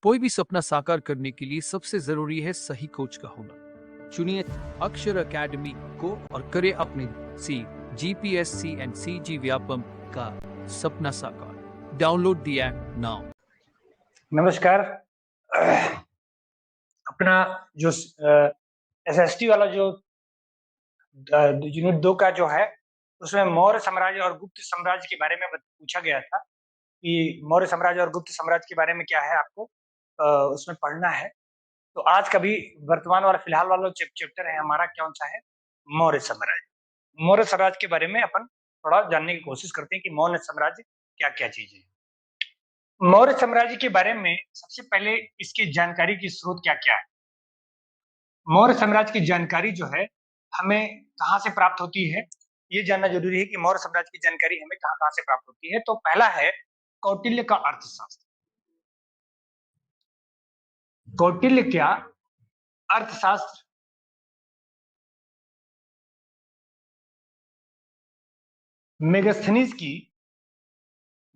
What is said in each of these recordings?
कोई भी सपना साकार करने के लिए सबसे जरूरी है सही कोच का होना। चुनिए अक्षर अकेडमी को और करें अपने जीपीएससी एंड सीजी व्यापम का सपना साकार। Download the app now. नमस्कार। अपना जो एसएसटी वाला जो यूनिट 2 का जो है उसमें मौर्य साम्राज्य और गुप्त साम्राज्य के बारे में पूछा गया था कि मौर्य साम्राज्य और गुप्त साम्राज्य के बारे में क्या है आपको उसमें पढ़ना है। तो आज का भी वर्तमान वाला फिलहाल वाला चैप्टर है हमारा कौन सा है, मौर्य साम्राज्य। मौर्य साम्राज्य के बारे में अपन थोड़ा जानने की कोशिश करते हैं कि मौर्य साम्राज्य क्या क्या चीज है। मौर्य साम्राज्य के बारे में सबसे पहले इसकी जानकारी की स्रोत क्या क्या है। मौर्य साम्राज्य की जानकारी जो है हमें कहाँ से प्राप्त होती है, ये जानना जरूरी है कि मौर्य साम्राज्य की जानकारी हमें कहाँ कहाँ से प्राप्त होती है। तो पहला है कौटिल्य का अर्थशास्त्र। कौटिल्य क्या अर्थशास्त्र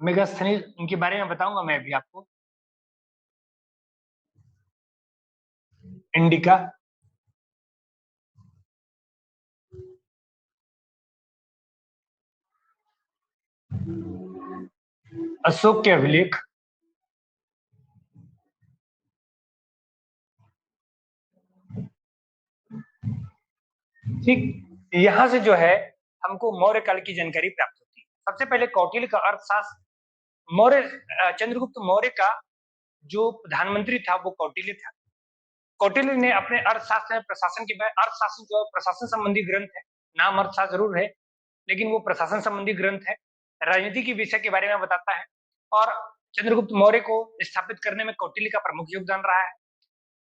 मेगास्थनीज इनके बारे में बताऊंगा मैं अभी आपको। इंडिका, अशोक के अभिलेख, ठीक। यहां से जो है हमको मौर्य काल की जानकारी प्राप्त होती है। सबसे पहले कौटिल्य का अर्थशास्त्र। चंद्रगुप्त मौर्य का जो प्रधानमंत्री था वो कौटिल्य था। कौटिल्य ने अपने अर्थशास्त्र में प्रशासन के बारे, अर्थशास्त्र जो प्रशासन संबंधी ग्रंथ है, नाम अर्थशास्त्र जरूर है लेकिन वो प्रशासन संबंधी ग्रंथ है, राजनीति के विषय के बारे में बताता है। और चंद्रगुप्त मौर्य को स्थापित करने में कौटिल्य का प्रमुख योगदान रहा है।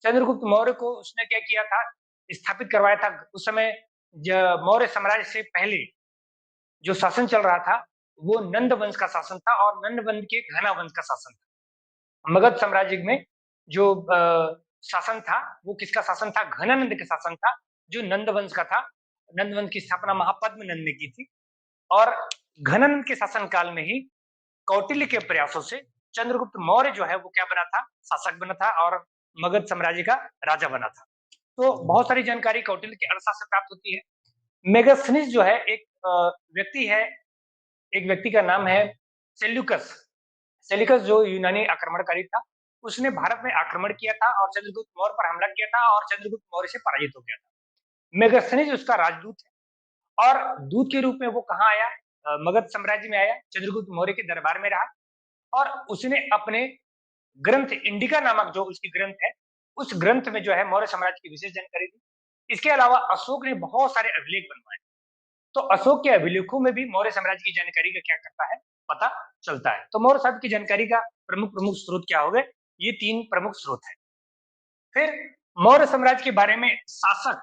चंद्रगुप्त मौर्य को उसने क्या किया था, स्थापित करवाया था। उस समय मौर्य साम्राज्य से पहले जो शासन चल रहा था वो नंद वंश का शासन था और नंद वंश के घना वंश का शासन था। मगध साम्राज्य में जो शासन था वो किसका शासन था, घनानंद का शासन था, जो नंद वंश का था। नंद वंश की स्थापना महापद्म नंद ने की थी और घनानंद के शासन काल में ही कौटिल्य के प्रयासों से चंद्रगुप्त मौर्य जो है वो क्या बना था, शासक बना था और मगध साम्राज्य का राजा बना था। तो बहुत सारी जानकारी कौटिल्य के अर्थशास्त्र से प्राप्त होती है। मेगास्थनीज जो है एक व्यक्ति है, एक व्यक्ति का नाम है सेल्यूकस। सेल्यूकस जो यूनानी आक्रमणकारी था, उसने भारत में आक्रमण किया था और चंद्रगुप्त मौर्य पर हमला किया था और चंद्रगुप्त मौर्य से पराजित हो गया था। मेगास्थनीज उसका राजदूत है और दूत के रूप में वो कहाँ आया, मगध साम्राज्य में आया, चंद्रगुप्त मौर्य के दरबार में रहा और उसने अपने ग्रंथ इंडिका नामक जो उसकी ग्रंथ है, उस ग्रंथ में जो है मौर्य साम्राज्य की विशेष जानकारी दी। इसके अलावा अशोक ने बहुत सारे अभिलेख बनवाए, तो अशोक के अभिलेखों में भी मौर्य साम्राज्य की जानकारी का क्या करता है, पता चलता है। तो मौर्य साम्राज्य की जानकारी का प्रमुख प्रमुख स्रोत क्या हो गए, ये 3 प्रमुख स्रोत है। फिर मौर्य साम्राज्य के बारे में शासक,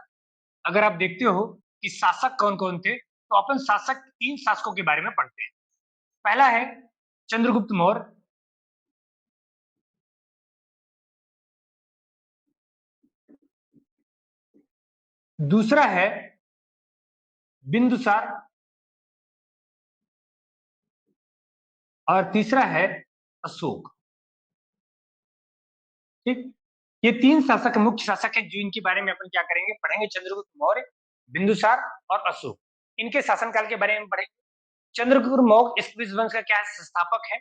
अगर आप देखते हो कि शासक कौन कौन थे, तो अपन शासक 3 शासकों के बारे में पढ़ते हैं। पहला है चंद्रगुप्त मौर्य, दूसरा है बिंदुसार और तीसरा है अशोक। ठीक, ये 3 शासक मुख्य शासक हैं जो इनके बारे में अपन क्या करेंगे, पढ़ेंगे। चंद्रगुप्त मौर्य, बिंदुसार और अशोक, इनके शासनकाल के बारे में पढ़ेंगे। चंद्रगुप्त मौर्य इस वंश का क्या है, संस्थापक है।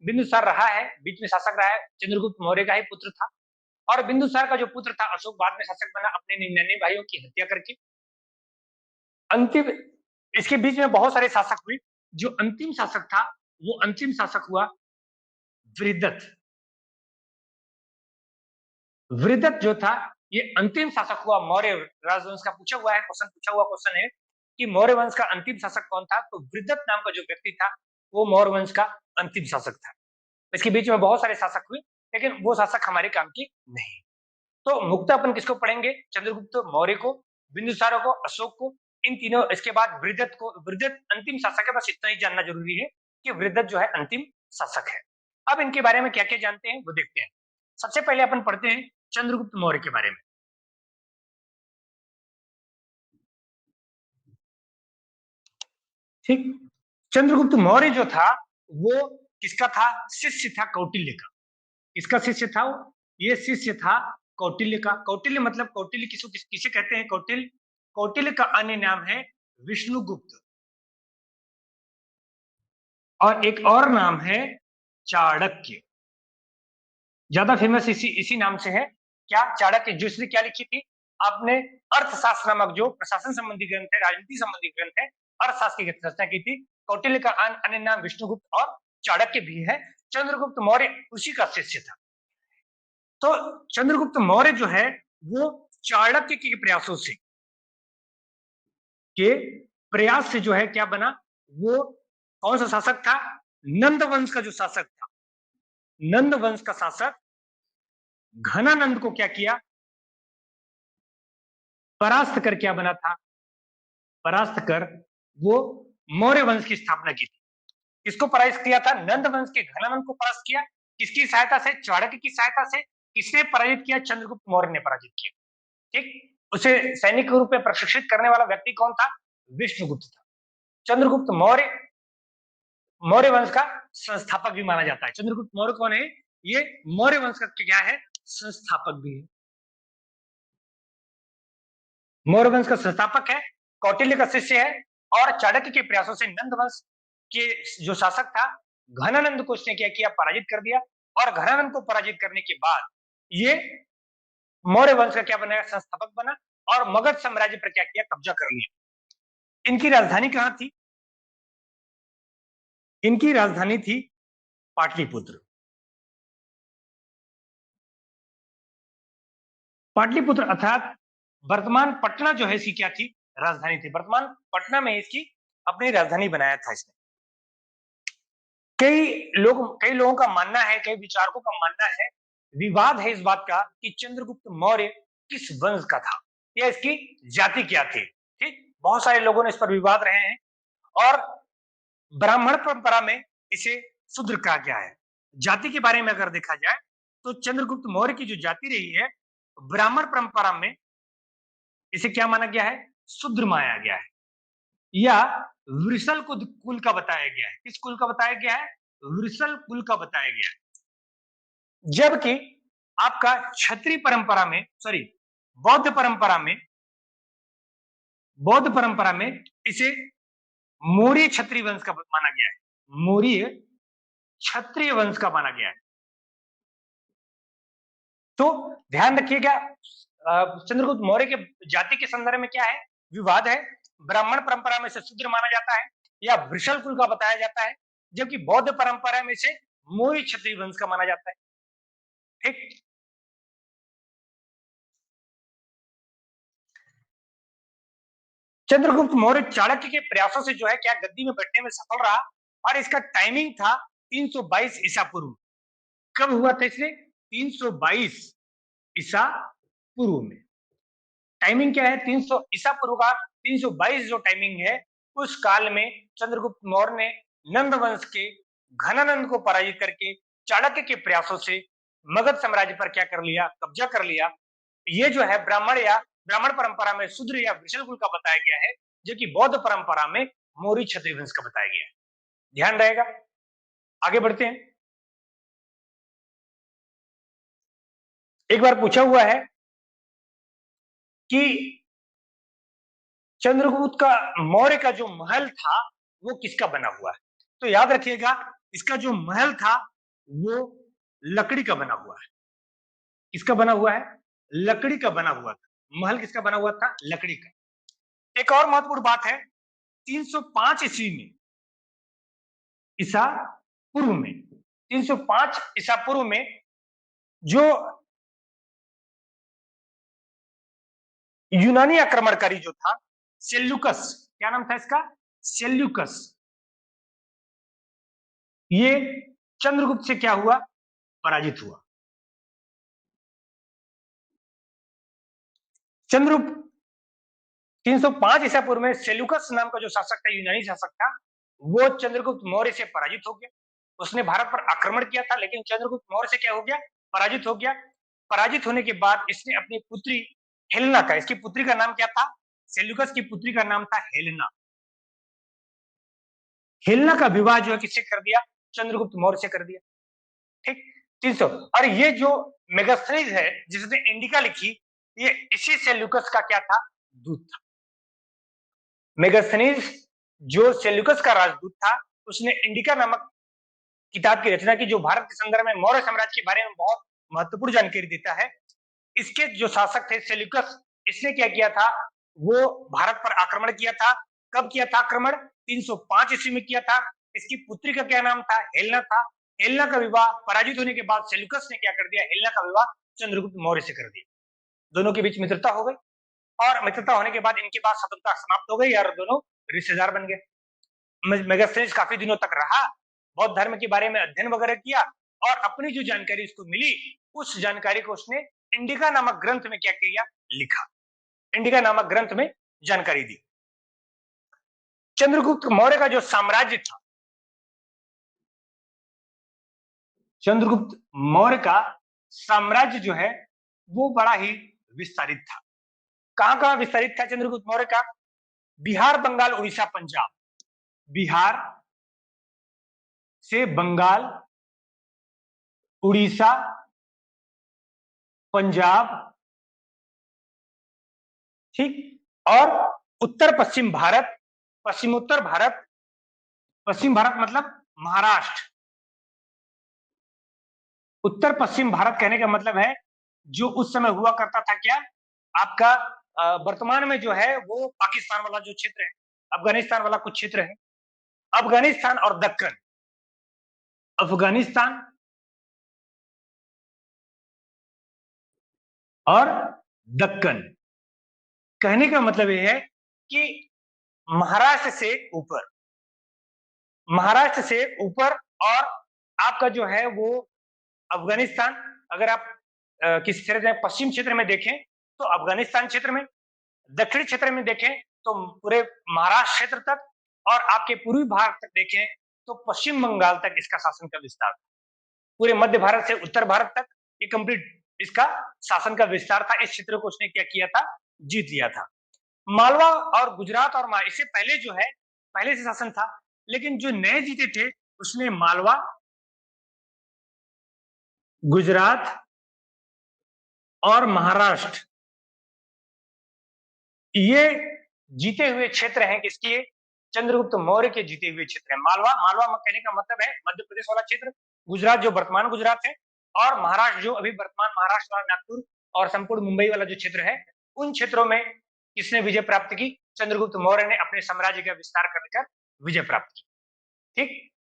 बिंदुसार रहा है, बीच में शासक रहा है, चंद्रगुप्त मौर्य का ही पुत्र था। और बिंदुसार का जो पुत्र था अशोक बाद में शासक बना अपने 99 भाइयों की हत्या करके। अंतिम, इसके बीच में बहुत सारे शासक हुए, जो अंतिम शासक था वो अंतिम शासक हुआ वृद्धत। वृद्धत जो था ये अंतिम शासक हुआ मौर्य राजवंश का। पूछा हुआ क्वेश्चन है कि मौर्य वंश का अंतिम शासक कौन था, तो वृद्धत नाम का जो व्यक्ति था वो मौर्य वंश का अंतिम शासक था। इसके बीच में बहुत सारे शासक हुए लेकिन वो शासक हमारे काम की नहीं। तो मुख्यतः अपन किसको पढ़ेंगे, चंद्रगुप्त मौर्य को, बिंदुसार को, अशोक को, इन तीनों। इसके बाद वृद्धत को, वृद्धत अंतिम शासक है, बस इतना ही जानना जरूरी है कि वृद्धत जो है अंतिम शासक है। अब इनके बारे में क्या क्या जानते हैं वो देखते हैं। सबसे पहले अपन पढ़ते हैं चंद्रगुप्त मौर्य के बारे में। ठीक, चंद्रगुप्त मौर्य जो था वो किसका था, शिष्य था कौटिल्य का। किसका शिष्य था वो? ये शिष्य था कौटिल्य का। कौटिल्य मतलब कौटिल्य किसे कहते हैं? कौटिल्य, कौटिल्य का अन्य नाम है विष्णुगुप्त, और एक और नाम है चाणक्य। ज्यादा फेमस इसी नाम से है। क्या? चाणक्य। जिसने क्या लिखी थी? आपने अर्थशास्त्र नामक जो प्रशासन संबंधी ग्रंथ है, राजनीति संबंधी ग्रंथ है, अर्थशास्त्र की रचना की थी। कौटिल्य का अन्य नाम विष्णुगुप्त और चाणक्य भी है। चंद्रगुप्त मौर्य उसी का शिष्य था। तो चंद्रगुप्त मौर्य जो है वो चाणक्य के प्रयास से जो है क्या बना? वो कौन सा शासक था? नंद वंश का जो शासक था। नंद वंश का शासक घनानंद को क्या किया? परास्त कर क्या बना था? परास्त कर वो मौर्य वंश की स्थापना की थी। किसको परास्त किया था? नंद वंश के घनानंद को परास्त किया। किसकी सहायता से? चाणक्य की सहायता से। किसने पराजित किया? चंद्रगुप्त मौर्य ने पराजित किया। ठीक। उसे सैनिक के रूप में प्रशिक्षित करने वाला व्यक्ति कौन था? विष्णुगुप्त था। चंद्रगुप्त मौर्य मौर्य वंश का संस्थापक भी माना जाता है। चंद्रगुप्त मौर्य कौन है? ये मौर्य वंश का क्या है? संस्थापक भी है। मौर्य वंश का संस्थापक है, कौटिल्य का शिष्य है, और चाणक्य के प्रयासों से नंद वंश के जो शासक था घनानंद को उसने क्या किया? पराजित कर दिया। और घनानंद को पराजित करने के बाद ये मौर्य वंश का क्या बना? संस्थापक बना, और मगध साम्राज्य पर क्या किया? कब्जा कर लिया। इनकी राजधानी कहां थी? इनकी राजधानी थी पाटलिपुत्र। पाटलिपुत्र अर्थात वर्तमान पटना जो है इसकी क्या थी? राजधानी थी। वर्तमान पटना में इसकी अपनी राजधानी बनाया था इसने। कई लोगों का मानना है, कई विचारकों का मानना है, विवाद है इस बात का कि चंद्रगुप्त मौर्य किस वंश का था या इसकी जाति क्या थी। ठीक, बहुत सारे लोगों ने इस पर विवाद रहे हैं, और ब्राह्मण परंपरा में इसे शूद्र कहा गया है। जाति के बारे में अगर देखा जाए तो चंद्रगुप्त मौर्य की जो जाति रही है, ब्राह्मण परंपरा में इसे क्या माना गया है? शूद्र माना गया है, या वृषल कुल का बताया गया है। किस कुल का बताया गया है? वृषल कुल का बताया गया है। जबकि आपका क्षत्रिय परंपरा में, सॉरी, बौद्ध परंपरा में इसे मौर्य क्षत्रिय वंश का माना गया है। मौर्य क्षत्रिय वंश का माना गया है। तो ध्यान रखिएगा, चंद्रगुप्त मौर्य के जाति के संदर्भ में क्या है? विवाद है। ब्राह्मण परंपरा में से शूद्र माना जाता है या वृषल कुल का बताया जाता है, जबकि बौद्ध परंपरा में से मौर्य क्षत्रिय वंश का माना जाता है। ठीक। चंद्रगुप्त मौर्य चाणक्य के प्रयासों से जो है क्या गद्दी में बैठने में सफल रहा, और इसका टाइमिंग था 322 ईसा पूर्व। कब हुआ था इसने? 322 ईसा पूर्व में। टाइमिंग क्या है? 300 ईसा पूर्व का 322 जो टाइमिंग है, उस काल में चंद्रगुप्त मौर्य ने नंद वंश के घनानंद को पराजित करके चाणक्य के प्रयासों से मगध साम्राज्य पर क्या कर लिया? कब्जा कर लिया। ये जो है ब्राह्मण परंपरा में शूद्र या वृषल कुल का बताया गया है, जो कि बौद्ध परंपरा में मौर्य क्षत्रिय वंश का बताया गया है। ध्यान रहेगा। आगे बढ़ते हैं। एक बार पूछा हुआ है कि चंद्रगुप्त का मौर्य का जो महल था वो किसका बना हुआ है? तो याद रखिएगा, इसका जो महल था वो लकड़ी का बना हुआ है। किसका बना हुआ है? लकड़ी का बना हुआ था। महल किसका बना हुआ था? लकड़ी का। एक और महत्वपूर्ण बात है, 305 ईस्वी में, ईसा पूर्व में, 305 ईसा पूर्व में जो यूनानी आक्रमणकारी जो था सेल्यूकस, क्या नाम था इसका? सेल्यूकस। ये चंद्रगुप्त से क्या हुआ? पराजित हुआ। चंद्रगुप्त 305 ईसा पूर्व में सेल्यूकस नाम का जो शासक था, यूनानी शासक था, वो चंद्रगुप्त मौर्य से पराजित हो गया। उसने भारत पर आक्रमण किया था, लेकिन चंद्रगुप्त मौर्य से क्या हो गया? पराजित हो गया। पराजित होने के बाद इसने अपनी पुत्री हेलेना का, इसकी पुत्री का नाम क्या था? सेल्यूकस की पुत्री का नाम था हेलेना। हेलेना का विवाह जो है किससे कर दिया? चंद्रगुप्त मौर्य से कर दिया। ठीक। 300। और ये जो मेगास्थनीज है जिसने इंडिका लिखी, ये इसी सेल्यूकस का क्या था, दूत था। मेगास्थनीज जो सेल्यूकस का राजदूत था, उसने इंडिका नामक किताब की रचना की, जो भारत के संदर्भ में मौर्य साम्राज्य के बारे में बहुत महत्वपूर्ण जानकारी देता है। इसके जो शासक थे सेल्यूकस, इसने क्या किया था, वो भारत पर आक्रमण किया था। कब किया था आक्रमण, 305 ईस्वी में किया था। इसकी पुत्री का क्या नाम था, हेलेना था। हेलेना का विवाह पराजित होने के बाद सेल्यूकस ने क्या कर दिया, हेलेना का विवाह चंद्रगुप्त मौर्य से कर दिया। दोनों के बीच मित्रता हो गई, और मित्रता होने के बाद इनके बाद शत्रुता समाप्त हो गई और दोनों रिश्तेदार बन गए। मेगास्थनीज काफी दिनों तक रहा, बौद्ध धर्म के बारे में अध्ययन वगैरह किया, और अपनी जो जानकारी उसको मिली, उस जानकारी को उसने इंडिका नामक ग्रंथ में क्या किया, लिखा। इंडिका नामक ग्रंथ में जानकारी दी। चंद्रगुप्त मौर्य का जो साम्राज्य था, चंद्रगुप्त मौर्य का साम्राज्य जो है वो बड़ा ही विस्तारित था। कहां कहां विस्तारित था चंद्रगुप्त मौर्य का, बिहार, बंगाल, उड़ीसा, पंजाब। बिहार से बंगाल, उड़ीसा, पंजाब, ठीक, और उत्तर पश्चिम भारत, पश्चिमोत्तर भारत, पश्चिम भारत मतलब महाराष्ट्र। उत्तर पश्चिम भारत कहने का मतलब है जो उस समय हुआ करता था क्या, आपका वर्तमान में जो है वो पाकिस्तान वाला जो क्षेत्र है, अफगानिस्तान वाला कुछ क्षेत्र है, अफगानिस्तान और दक्कन। अफगानिस्तान और दक्कन कहने का मतलब यह है कि महाराष्ट्र से ऊपर, महाराष्ट्र से ऊपर, और आपका जो है वो अफगानिस्तान, अगर आप किसी क्षेत्र में पश्चिम क्षेत्र में देखें तो अफगानिस्तान क्षेत्र में, दक्षिण क्षेत्र में देखें तो पूरे महाराष्ट्र क्षेत्र तक, और आपके पूर्वी भारत तक देखें तो पश्चिम बंगाल तक इसका शासन का विस्तार था। पूरे मध्य भारत से उत्तर भारत तक ये कंप्लीट इसका शासन का विस्तार था। इस क्षेत्र को उसने क्या किया था, जीत लिया था। मालवा और गुजरात और इससे पहले जो है पहले से शासन था, लेकिन जो नए जीते थे उसने मालवा, गुजरात और महाराष्ट्र, ये जीते हुए क्षेत्र हैं किसके, चंद्रगुप्त मौर्य के जीते हुए क्षेत्र हैं। मालवा, मालवा कहने का मतलब है मध्य प्रदेश वाला क्षेत्र, गुजरात जो वर्तमान गुजरात है, और महाराष्ट्र जो अभी वर्तमान महाराष्ट्र वाला नागपुर और संपूर्ण मुंबई वाला जो क्षेत्र है, उन क्षेत्रों में किसने विजय प्राप्त की, चंद्रगुप्त मौर्य ने अपने साम्राज्य का विस्तार कर विजय प्राप्त की। ठीक,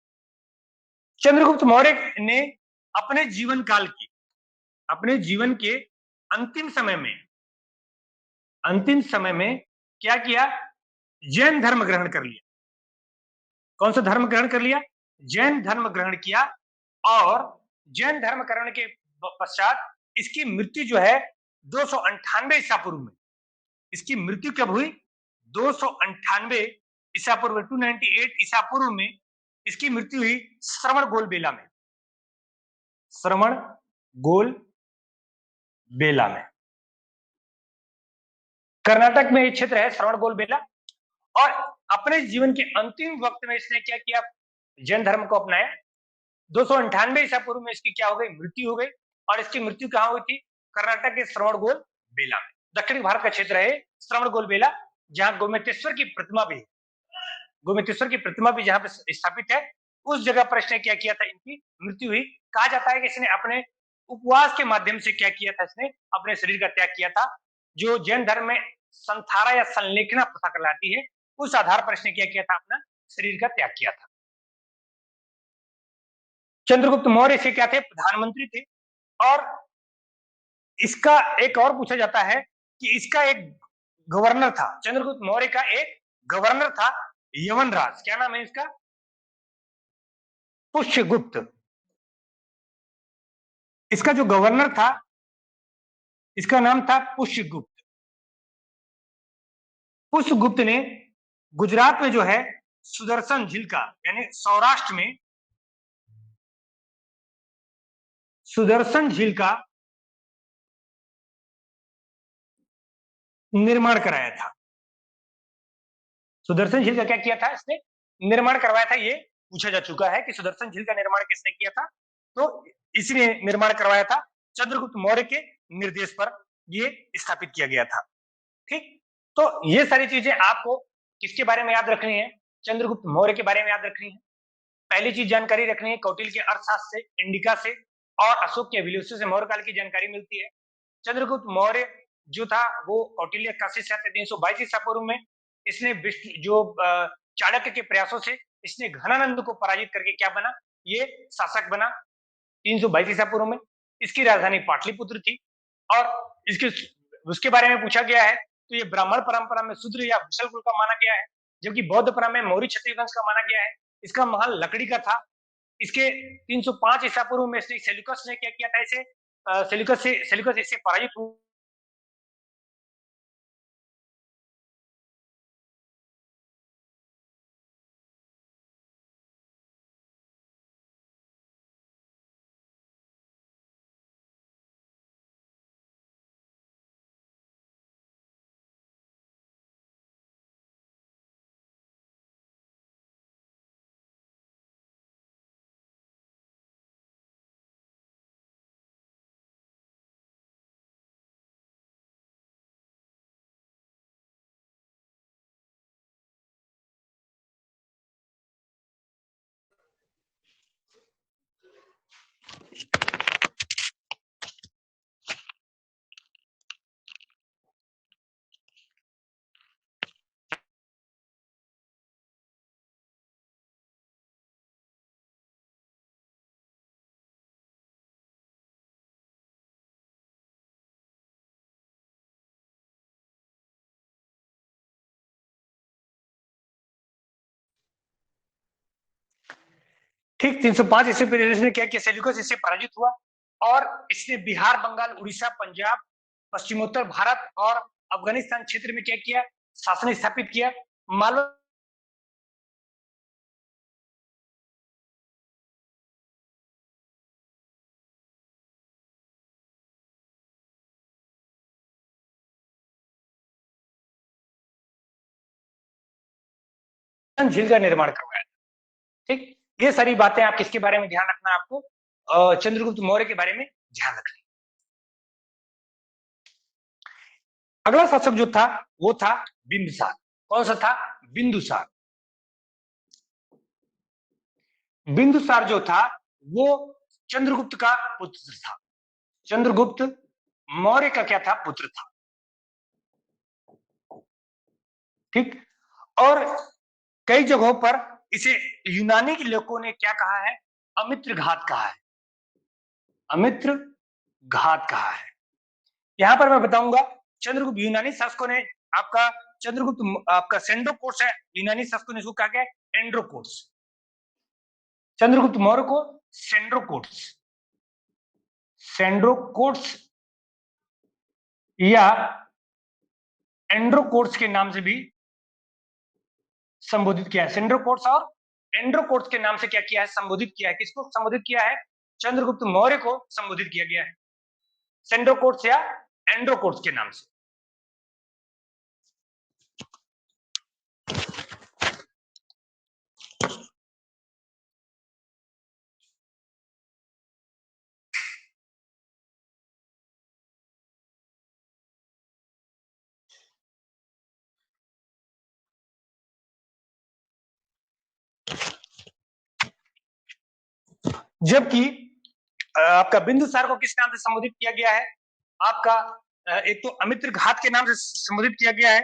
चंद्रगुप्त मौर्य ने अपने जीवन काल की, अपने जीवन के अंतिम समय में क्या किया, जैन धर्म ग्रहण कर लिया। कौन सा धर्म ग्रहण कर लिया, जैन धर्म ग्रहण किया, और जैन धर्म ग्रहण के पश्चात इसकी मृत्यु जो है 298 ईसा पूर्व में, इसकी मृत्यु कब हुई, 298 ईसा पूर्व, 298 ईसा पूर्व में इसकी मृत्यु हुई श्रवणबेल बेला में, श्रवणबेल बेला में। कर्नाटक में ये क्षेत्र है श्रवणबेल बेला। और अपने जीवन के अंतिम वक्त में इसने क्या किया, जैन धर्म को अपनाया। 298 ईसा पूर्व में इसकी क्या हो गई, मृत्यु हो गई। और इसकी मृत्यु कहां हुई थी, कर्नाटक के श्रवणबेल बेला में। दक्षिणी भारत का क्षेत्र है श्रवणबेल बेला, जहां गोमतेश्वर की प्रतिमा भी है, गोमतेश्वर की प्रतिमा भी जहां पर स्थापित है, उस जगह पर इसने क्या किया था, इनकी मृत्यु हुई। कहा जाता है कि इसने अपने उपवास के माध्यम से क्या किया था, इसने अपने शरीर का त्याग किया था, जो जैन धर्म में संथारा या संलेखना प्रथा कहलाती है, उस आधार पर इसने क्या किया था, अपना शरीर का त्याग किया था। चंद्रगुप्त मौर्य से क्या थे, प्रधानमंत्री थे। और इसका एक और पूछा जाता है कि इसका एक गवर्नर था, चंद्रगुप्त मौर्य का एक गवर्नर था, यवनराज। क्या नाम है इसका, पुष्यगुप्त। इसका जो गवर्नर था इसका नाम था पुष्यगुप्त। पुष्यगुप्त ने गुजरात में जो है सुदर्शन झील का, यानी सौराष्ट्र में सुदर्शन झील का निर्माण कराया था। सुदर्शन झील का क्या किया था, इसने निर्माण करवाया था। ये पूछा जा चुका है कि सुदर्शन झील का निर्माण किसने किया था, तो इसने निर्माण करवाया था। चंद्रगुप्त मौर्य के निर्देश पर ये स्थापित किया गया था। ठीक, तो ये सारी चीजें आपको किसके बारे में याद रखनी है? चंद्रगुप्त मौर्य के बारे में याद रखनी है। पहली चीज जानकारी रखनी है कौटिल्य के अर्थशास्त्र से, इंडिका से और अशोक के अभिलेखों से मौर्य काल की जानकारी मिलती है। चंद्रगुप्त मौर्य जो था वो कौटिल्य का शिष्य था 322 ईसा पूर्व में। इसने जो चाणक्य के प्रयासों से इसने घनानंद को पराजित करके क्या बना, ये शासक बना 322 ईसा पूर्व में। इसकी राजधानी पाटलिपुत्र थी और इसके उसके बारे में पूछा गया है तो ये ब्राह्मण परंपरा में शूद्र या वत्सल कुल का माना गया है, जबकि बौद्ध परंपरा में मौर्य क्षत्रिय वंश का माना गया है। इसका महल लकड़ी का था। इसके 305 ईसा पूर्व में सेल्यूकस ने क्या किया था, इसे सेल्यूकस इससे पराजित हुआ। ठीक 305 ईस्वी में इसने क्या किया, सेल्यूकस इससे पराजित हुआ और इसने बिहार, बंगाल, उड़ीसा, पंजाब, पश्चिमोत्तर भारत और अफगानिस्तान क्षेत्र में क्या किया, शासन स्थापित किया। मालवा झील का निर्माण करवाया। ठीक, ये सारी बातें आप किसके बारे में ध्यान रखना, आपको चंद्रगुप्त मौर्य के बारे में ध्यान रखना। अगला शासक जो था वो था बिंदुसार। कौन सा था? बिंदुसार। बिंदुसार जो था वो चंद्रगुप्त का पुत्र था। चंद्रगुप्त मौर्य का क्या था? पुत्र था। ठीक, और कई जगहों पर इसे यूनानी के लोगों ने क्या कहा है? अमित्र घात कहा है। अमित्र घात कहा है। यहां पर मैं बताऊंगा चंद्रगुप्त यूनानी शासकों ने आपका चंद्रगुप्त आपका सेंड्रोकोट्स है, यूनानी शासकों ने इसको कहा गया एंड्रोकोट्स। चंद्रगुप्त मौर्य को सेंड्रोकोट्स सेंड्रोकोट्स या एंड्रोकोट्स के नाम से भी संबोधित किया है। सेंड्रोकोट्स और एंड्रोकोट्स के नाम से क्या किया है? संबोधित किया है। किसको संबोधित किया है? चंद्रगुप्त मौर्य को संबोधित किया गया है सेंड्रोकोट्स या एंड्रोकोट्स के नाम से। जबकि आपका बिंदुसार को किस नाम से संबोधित किया गया है? आपका एक तो अमित्र घात के नाम से संबोधित किया गया है।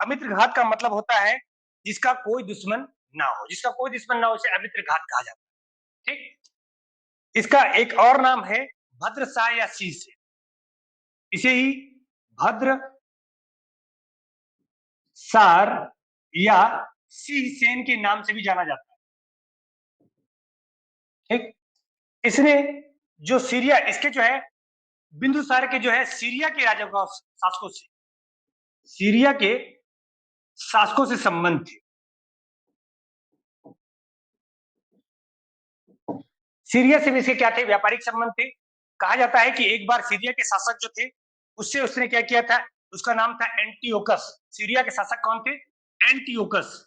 अमित्र घात का मतलब होता है जिसका कोई दुश्मन ना हो। जिसका कोई दुश्मन ना हो उसे अमित्र घात कहा जाता है। ठीक, इसका एक और नाम है भद्रसार या शीश। इसे ही भद्र सार या सिंहसेन के नाम से भी जाना जाता है। ठीक, इसने जो सीरिया, इसके जो है बिंदुसार के जो है सीरिया के राजा को शासकों से, सीरिया के शासकों से संबंध थे। सीरिया से भी इसके क्या थे? व्यापारिक संबंध थे। कहा जाता है कि एक बार सीरिया के शासक जो थे उससे उसने क्या किया था? उसका नाम था एंटियोकस। सीरिया के शासक कौन थे? एंटियोकस।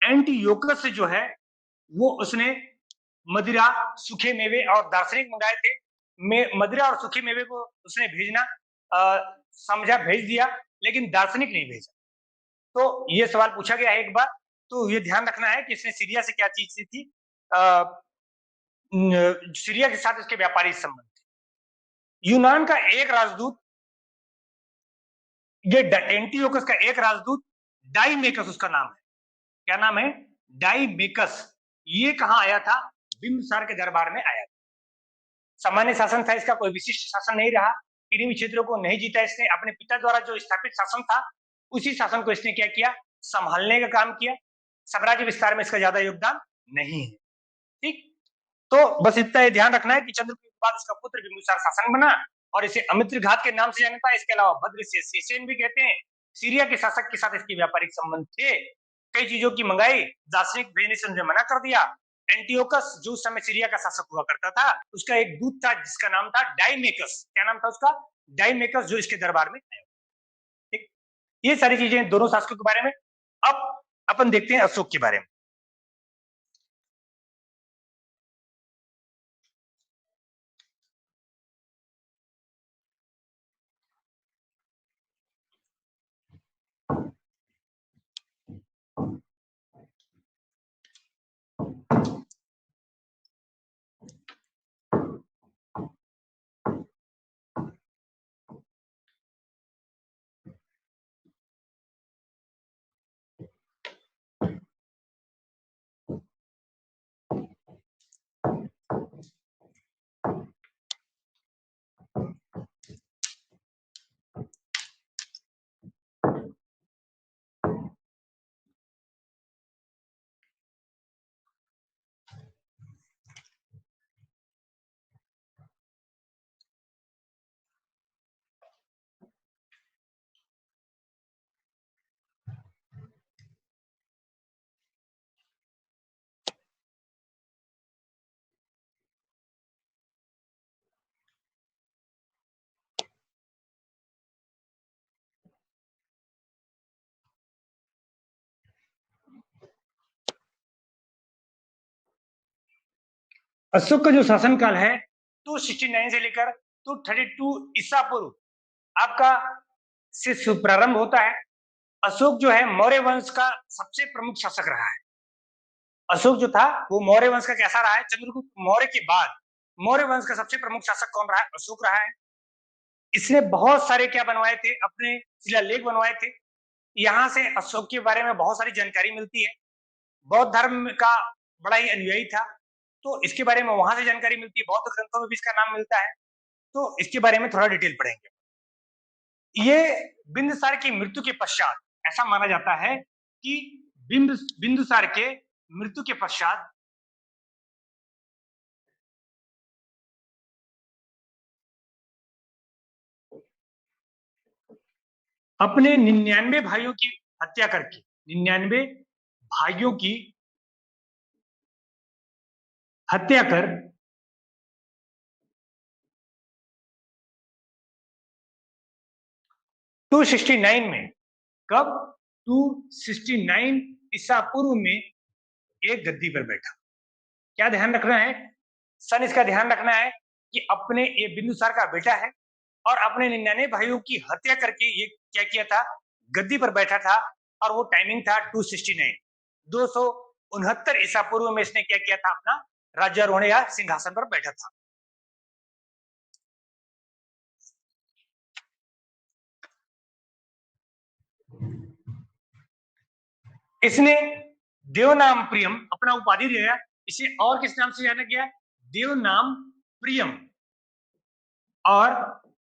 एंटियोकस से जो है वो उसने मदिरा, सूखे मेवे और दार्शनिक मंगाए थे। मदिरा और सूखे मेवे को उसने भेजना समझा, भेज दिया, लेकिन दार्शनिक नहीं भेजा। तो ये सवाल पूछा गया है एक बार, तो ये ध्यान रखना है कि इसने सीरिया से क्या चीज सी थी। सीरिया के साथ इसके व्यापारिक संबंध थे। यूनान का एक राजदूत, ये एंटीओकस का एक राजदूत डाइमेकस उसका नाम है। क्या नाम है? डाइमेकस। ये कहां आया था? बिंबिसार के दरबार में आया था। सामान्य शासन था इसका, कोई विशिष्ट शासन नहीं रहा। किन्हीं भी क्षेत्रों को नहीं जीता इसने। अपने पिता द्वारा जो स्थापित शासन था, उसी शासन को इसने क्या किया? संभालने का काम किया। साम्राज्य विस्तार में इसका ज्यादा योगदान नहीं है। ठीक, तो बस इतना ये ध्यान रखना है कि चंद्रगुप्त के बाद उसका पुत्र बिंबिसार शासक बना और इसे अमित्र घात के नाम से जाना था। इसके अलावा भद्र से सेसेन भी कहते हैं। सीरिया के शासक के साथ इसके व्यापारिक संबंध थे। कई चीजों की मंगाई, दार्शनिक भेजने से उन्हें मना कर दिया। एंटीओकस जो उस समय सीरिया का शासक हुआ करता था, उसका एक दूत था जिसका नाम था डाइमेकस। क्या नाम था उसका? डाइमेकस, जो इसके दरबार में आया। ठीक, ये सारी चीजें दोनों शासकों के बारे में। अब अपन देखते हैं अशोक के बारे में। अशोक का जो शासनकाल है 269 से लेकर 232 ईसा पूर्व आपका से प्रारंभ होता है। अशोक जो है मौर्य वंश का सबसे प्रमुख शासक रहा है। अशोक जो था वो मौर्य वंश का कैसा रहा है? चंद्रगुप्त मौर्य के बाद मौर्य वंश का सबसे प्रमुख शासक कौन रहा है? अशोक रहा है। इसने बहुत सारे क्या बनवाए थे? अपने शिलालेख बनवाए थे। यहाँ से अशोक के बारे में बहुत सारी जानकारी मिलती है। बौद्ध धर्म का बड़ा ही अनुयायी था, तो इसके बारे में वहां से जानकारी मिलती है। बौद्ध ग्रंथों में भी इसका नाम मिलता है, तो इसके बारे में थोड़ा डिटेल पढ़ेंगे। ये बिंदुसार की मृत्यु के पश्चात ऐसा माना जाता है कि बिंदुसार के मृत्यु के पश्चात अपने 99 भाइयों की हत्या करके 99 भाइयों की हत्या कर 269 में, कब? 269 ईसा पूर्व में एक गद्दी पर बैठा। क्या ध्यान रखना है? सन इसका ध्यान रखना है कि अपने ये बिंदुसार का बेटा है और अपने 99 भाइयों की हत्या करके ये क्या किया था? गद्दी पर बैठा था। और वो टाइमिंग था 269, 269 ईसा पूर्व में इसने क्या किया था? अपना राज्यारोहण या सिंहासन पर बैठा था। इसने देवनाम प्रियम अपना उपाधि दिया। इसे और किस नाम से जाना गया? देवनाम प्रियम और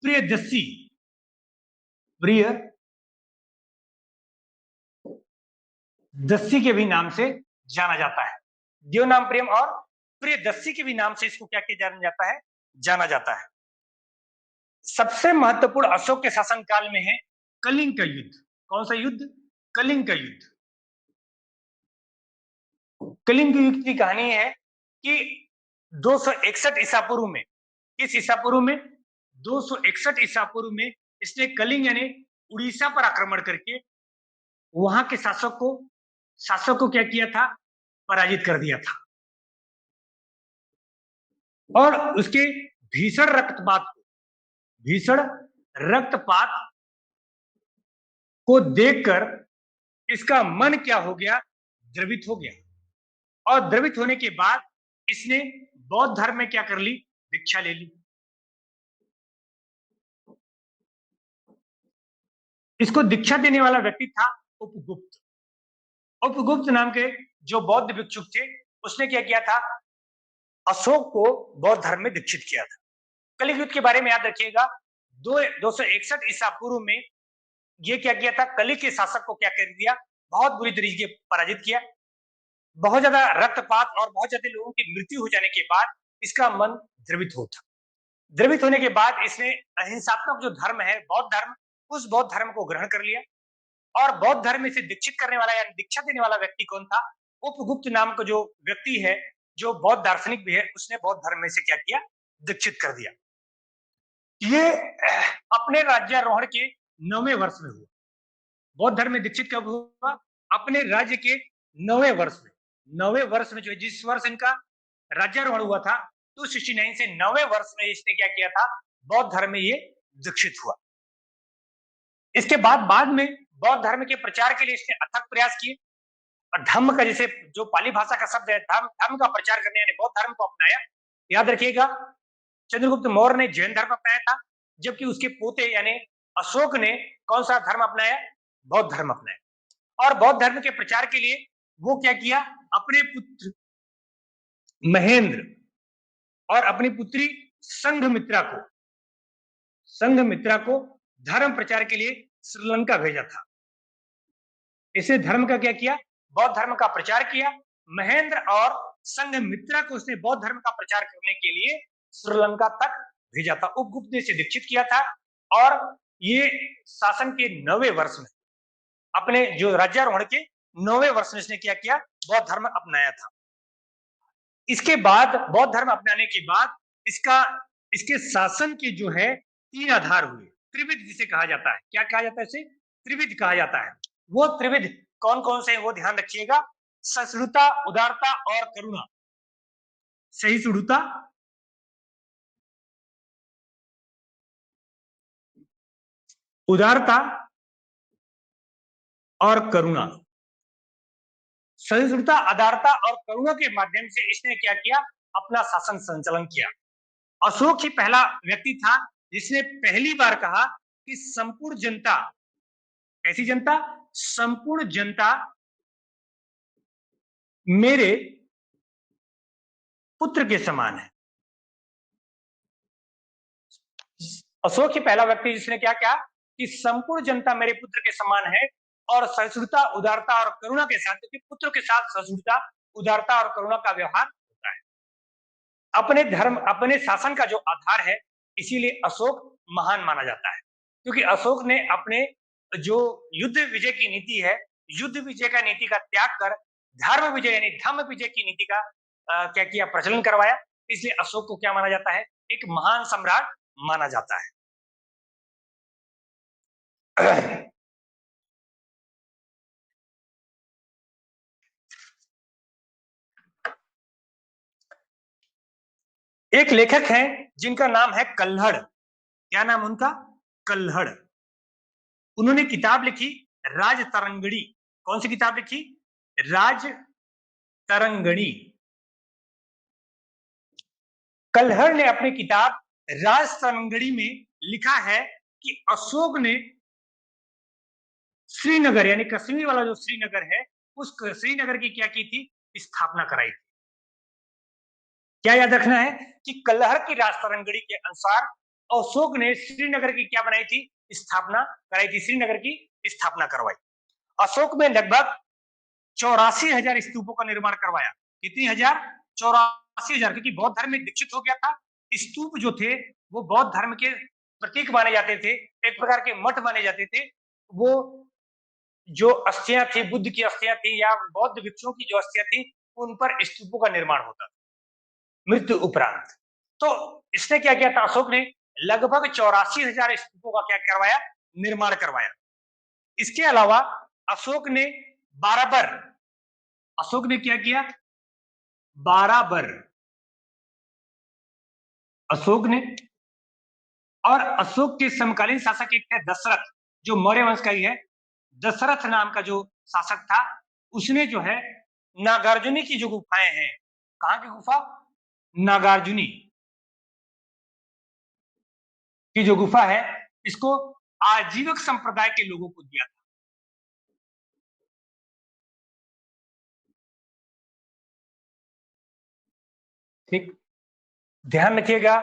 प्रियदस्सी, प्रिय दस्सी के भी नाम से जाना जाता है। देवनाम प्रेम और प्रियदस्सी के भी नाम से इसको क्या किया जाना जाता है? जाना जाता है। सबसे महत्वपूर्ण अशोक के शासनकाल में है कलिंग का युद्ध। कौन सा युद्ध? कलिंग का युद्ध। कलिंग युद्ध की कहानी है कि 261 ईसा पूर्व में, किस ईसा पूर्व में? 261 ईसा पूर्व में इसने कलिंग यानी उड़ीसा पर आक्रमण करके वहां के शासक को क्या किया था? पराजित कर दिया था। और उसके भीषण रक्तपात को देखकर इसका मन क्या हो गया, द्रवित हो गया। और द्रवित होने के बाद इसने बौद्ध धर्म में क्या कर ली, दीक्षा ले ली। इसको दीक्षा देने वाला व्यक्ति था उपगुप्त। उपगुप्त नाम के जो बौद्ध भिक्षुक थे, उसने क्या किया था, अशोक को बौद्ध धर्म में दीक्षित किया था। कलिंग युद्ध के बारे में याद रखिएगा, 261 ईसा पूर्व में ये क्या किया था, कलिंग के शासक को क्या कर दिया, बहुत बुरी तरीके पराजित किया। बहुत ज्यादा रक्तपात और बहुत ज्यादा लोगों की मृत्यु हो जाने के बाद इसका मन द्रवित होता। द्रवित होने के बाद इसने अहिंसात्मक जो धर्म है बौद्ध धर्म, उस बौद्ध धर्म को ग्रहण कर लिया। और बौद्ध धर्म में से दीक्षित करने वाला या दीक्षा देने वाला व्यक्ति कौन था, उपगुप्त नाम का जो व्यक्ति है, जो बौद्ध दार्शनिक भी है, उसने बौद्ध धर्म में से क्या किया, दीक्षित कर दिया। ये अपने राज्यारोहण के 9वें वर्ष में हुआ। बौद्ध धर्म में दीक्षित कब हुआ, अपने राज्य के 9वें वर्ष में। 9वें वर्ष में जो है, जिस वर्ष इनका राज्यारोहण हुआ था 269 से 9वें वर्ष में इसने क्या किया था, बौद्ध धर्म में ये दीक्षित हुआ। इसके बाद में बौद्ध धर्म के प्रचार के लिए इसने अथक प्रयास किए। और धम्म का, जैसे जो पाली भाषा का शब्द है, धर्म का प्रचार करने यानी बौद्ध धर्म को अपनाया। याद रखिएगा, चंद्रगुप्त मौर्य ने जैन धर्म अपनाया था, जबकि उसके पोते यानी अशोक ने कौन सा धर्म अपनाया, बौद्ध धर्म अपनाया। और बौद्ध धर्म के प्रचार के लिए वो क्या किया, अपने पुत्र महेंद्र और अपनी पुत्री संघमित्रा को धर्म प्रचार के लिए श्रीलंका भेजा था। इसे धर्म का क्या किया, बौद्ध धर्म का प्रचार किया। महेंद्र और संघमित्रा को उसने बौद्ध धर्म का प्रचार करने के लिए श्रीलंका तक भेजा था। उपगुप्त ने इसे दीक्षित किया था और ये शासन के 9वें वर्ष में, अपने जो राज्यारोहण के 9वें वर्ष में इसने क्या किया, बौद्ध धर्म अपनाया था। इसके बाद बौद्ध धर्म अपनाने के बाद इसके शासन के जो है 3 आधार हुए। त्रिविध जिसे कहा जाता है, क्या कहा जाता है इसे, त्रिविध कहा जाता है। वो त्रिविध कौन कौन से हैं वो ध्यान रखिएगा, सहिष्णुता, उदारता और करुणा। सहिष्णुता, उदारता और करुणा। सहिष्णुता, उदारता और करुणा के माध्यम से इसने क्या किया, अपना शासन संचालन किया। अशोक ही पहला व्यक्ति था जिसने पहली बार कहा कि संपूर्ण जनता, कैसी जनता, संपूर्ण जनता मेरे पुत्र के समान है। अशोक ही पहला व्यक्ति जिसने क्या कहा कि संपूर्ण जनता मेरे पुत्र के समान है, और सहिष्णुता, उदारता और करुणा के साथ, क्योंकि पुत्र के साथ सहिष्णुता, उदारता और करुणा का व्यवहार होता है। अपने धर्म, अपने शासन का जो आधार है, इसीलिए अशोक महान माना जाता है, क्योंकि अशोक ने अपने जो युद्ध विजय की नीति है, युद्ध विजय का नीति का त्याग कर धर्म विजय यानी धम्म विजय की नीति का क्या किया, प्रचलन करवाया। इसलिए अशोक को क्या माना जाता है, एक महान सम्राट माना जाता है। एक लेखक हैं जिनका नाम है कल्हड़। क्या नाम उनका, कल्हड़। उन्होंने किताब लिखी राज तरंगणी। कौन सी किताब लिखी, राज तरंगणी। कल्हड़ ने अपनी किताब राज तरंगणी में लिखा है कि अशोक ने श्रीनगर यानी कश्मीर वाला जो श्रीनगर है, उस श्रीनगर की क्या की थी, स्थापना कराई थी। क्या याद रखना है कि कल्हड़ की राज तरंगणी के अनुसार अशोक ने श्रीनगर की क्या बनाई थी, स्थापना कराई थी, श्रीनगर की स्थापना करवाई। अशोक में लगभग 84,000 स्तूपों का निर्माण करवाया। कितनी हजार, 84,000, क्योंकि बौद्ध धर्म में दीक्षित हो गया था। स्तूप जो थे वो बौद्ध धर्म के प्रतीक माने जाते थे, एक प्रकार के मठ माने जाते थे। वो जो अस्थियां थी, बुद्ध की अस्थियां थी या बौद्ध भिक्षुओं की जो अस्थियां थी, उन पर स्तूपों का निर्माण होता था मृत्यु उपरांत। तो इसने क्या किया था, अशोक ने लगभग 84,000 स्तूपों का क्या करवाया, निर्माण करवाया। इसके अलावा अशोक ने बाराबर, अशोक ने क्या किया, बाराबर अशोक ने, और अशोक के समकालीन शासक एक थे दशरथ, जो मौर्य वंश का ही है। दशरथ नाम का जो शासक था, उसने जो है नागार्जुनी की जो गुफाएं हैं, कहां की गुफा? नागार्जुनी की जो गुफा है, इसको आजीवक संप्रदाय के लोगों को दिया था। ठीक, ध्यान रखिएगा,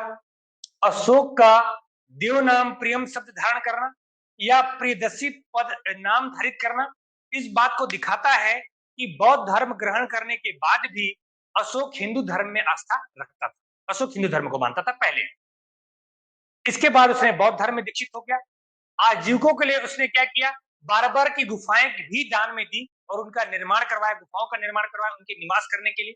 अशोक का देव नाम प्रियम शब्द धारण करना या प्रियदर्शी पद नाम धारित करना इस बात को दिखाता है कि बौद्ध धर्म ग्रहण करने के बाद भी अशोक हिंदू धर्म में आस्था रखता था। अशोक हिंदू धर्म को मानता था पहले। इसके बाद उसने बौद्ध धर्म में दीक्षित हो गया। आजीविकों के लिए उसने क्या किया? बार-बार की गुफाएं भी दान में दी और उनका निर्माण करवाया, गुफाओं का निर्माण करवाया उनके निवास करने के लिए।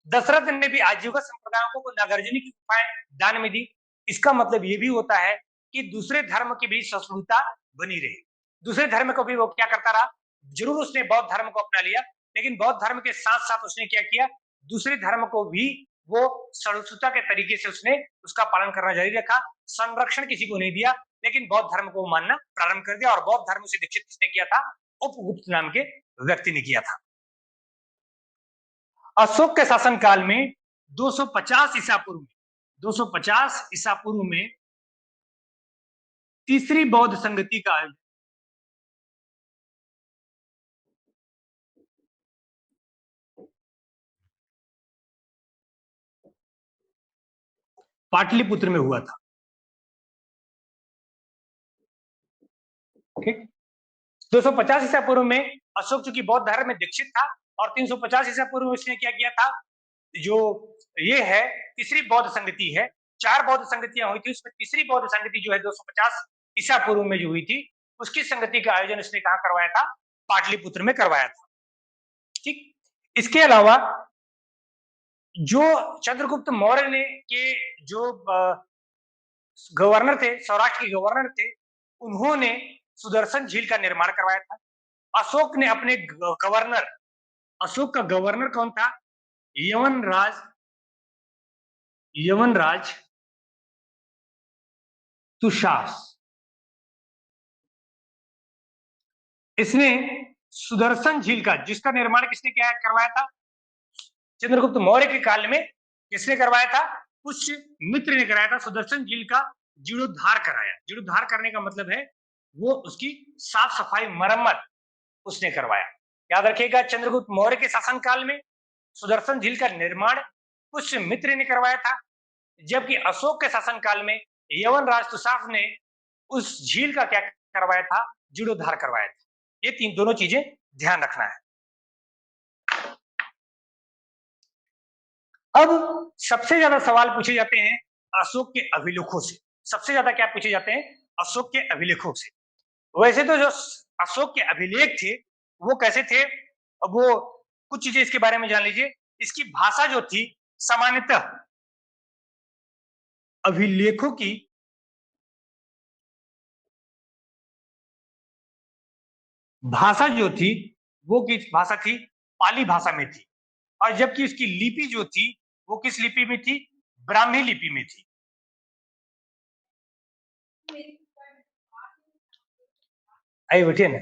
दशरथ ने भी आजीविका संप्रदायों को नागार्जुनी की गुफाएं दान में दी। इसका मतलब ये भी होता है कि दूसरे धर्म की भी सहिष्णुता बनी रही। दूसरे धर्म को भी वो क्या करता रहा? जरूर उसने बौद्ध धर्म को अपना लिया, लेकिन बौद्ध धर्म के साथ साथ उसने क्या किया? दूसरे धर्म को भी वो सहिष्णुता के तरीके से उसने उसका पालन करना जारी रखा। संरक्षण किसी को नहीं दिया, लेकिन बौद्ध धर्म को मानना प्रारंभ कर दिया। और बौद्ध धर्म से दीक्षित किसने किया था? उपगुप्त नाम के व्यक्ति ने किया था। अशोक के शासनकाल में 250 ईसा पूर्व में 250 ईसा पूर्व में तीसरी बौद्ध संगति का आयोजन पाटलिपुत्र में हुआ था। ठीक, 250 ईसा पूर्व में अशोक चूंकि बौद्ध धर्म में दीक्षित था और 350 ईसा पूर्व में उसने क्या किया था? जो ये है तीसरी बौद्ध संगति है, 4 बौद्ध संगतियां हुई थी, उसमें तीसरी बौद्ध संगति जो है 250 ईसा पूर्व में जो हुई थी, उसकी संगति का आयोजन उसने कहां करवाया था? पाटलिपुत्र में करवाया था। ठीक, इसके अलावा जो चंद्रगुप्त मौर्य ने के जो गवर्नर थे, सौराष्ट्र के गवर्नर थे, उन्होंने सुदर्शन झील का निर्माण करवाया था। अशोक ने अपने गवर्नर, अशोक का गवर्नर कौन था? यवनराज तुषास। इसने सुदर्शन झील का, जिसका निर्माण किसने क्या करवाया था? चंद्रगुप्त मौर्य के काल में किसने करवाया था? पुष्यमित्र ने कराया था। सुदर्शन झील का जीर्णोद्धार कराया। जीर्णोद्धार करने का मतलब है वो उसकी साफ सफाई मरम्मत उसने करवाया। याद रखिएगा, चंद्रगुप्त मौर्य के शासनकाल में सुदर्शन झील का निर्माण पुष्यमित्र ने करवाया था, जबकि अशोक के शासनकाल में यवनराज तुषार ने उस झील का क्या करवाया था? जीर्णोद्धार करवाया था। ये दोनों चीजें ध्यान रखना है। अब सबसे ज्यादा सवाल पूछे जाते हैं अशोक के अभिलेखों से। सबसे ज्यादा क्या पूछे जाते हैं? अशोक के अभिलेखों से। वैसे तो जो अशोक के अभिलेख थे वो कैसे थे? अब वो कुछ चीजें इसके बारे में जान लीजिए। इसकी भाषा जो थी, सामान्यतः अभिलेखों की भाषा जो थी वो किस भाषा थी? पाली भाषा में थी। और जबकि उसकी लिपि जो थी वो किस लिपि में थी? ब्राह्मी लिपि में थी। आइए बैठिए ना,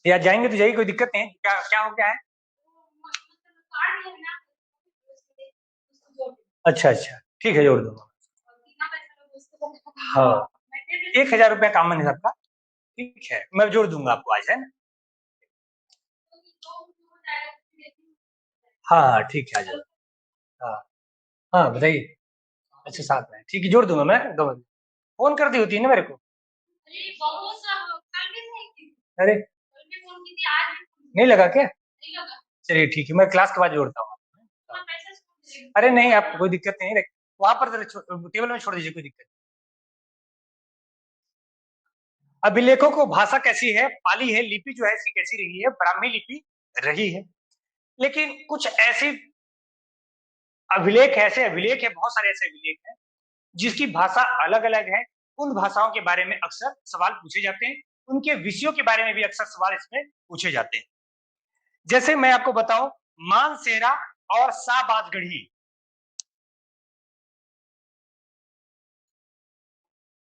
या जाएंगे तो जाइए, कोई दिक्कत नहीं है। क्या क्या हो गया है? अच्छा अच्छा, ठीक है, जोड़ दो। हाँ, 1000 रुपया काम है सबका। ठीक है, मैं जोड़ दूंगा आपको आज, है ना? हाँ हाँ ठीक है, आ जाओ। हाँ हाँ बताइए। अच्छा, साथ में ठीक है, जोड़ दूंगा मैं। फोन कर दी होती है ना मेरे को। अरे नहीं लगा क्या? चलिए ठीक है, मैं क्लास के बाद जोड़ता हूँ। अरे नहीं, आप कोई दिक्कत नहीं, वहां पर टेबल में छोड़ दीजिए, कोई दिक्कत। अभिलेखों को भाषा कैसी है? पाली है। लिपि जो है इसकी कैसी रही है? ब्राह्मी लिपि रही है। लेकिन कुछ ऐसे अभिलेख है, ऐसे अभिलेख है, बहुत सारे ऐसे अभिलेख हैं जिसकी भाषा अलग अलग है। उन भाषाओं के बारे में अक्सर सवाल पूछे जाते हैं। उनके विषयों के बारे में भी अक्सर सवाल इसमें पूछे जाते हैं। जैसे मैं आपको बताऊं, मानसेरा और शाहबाजगढ़ी,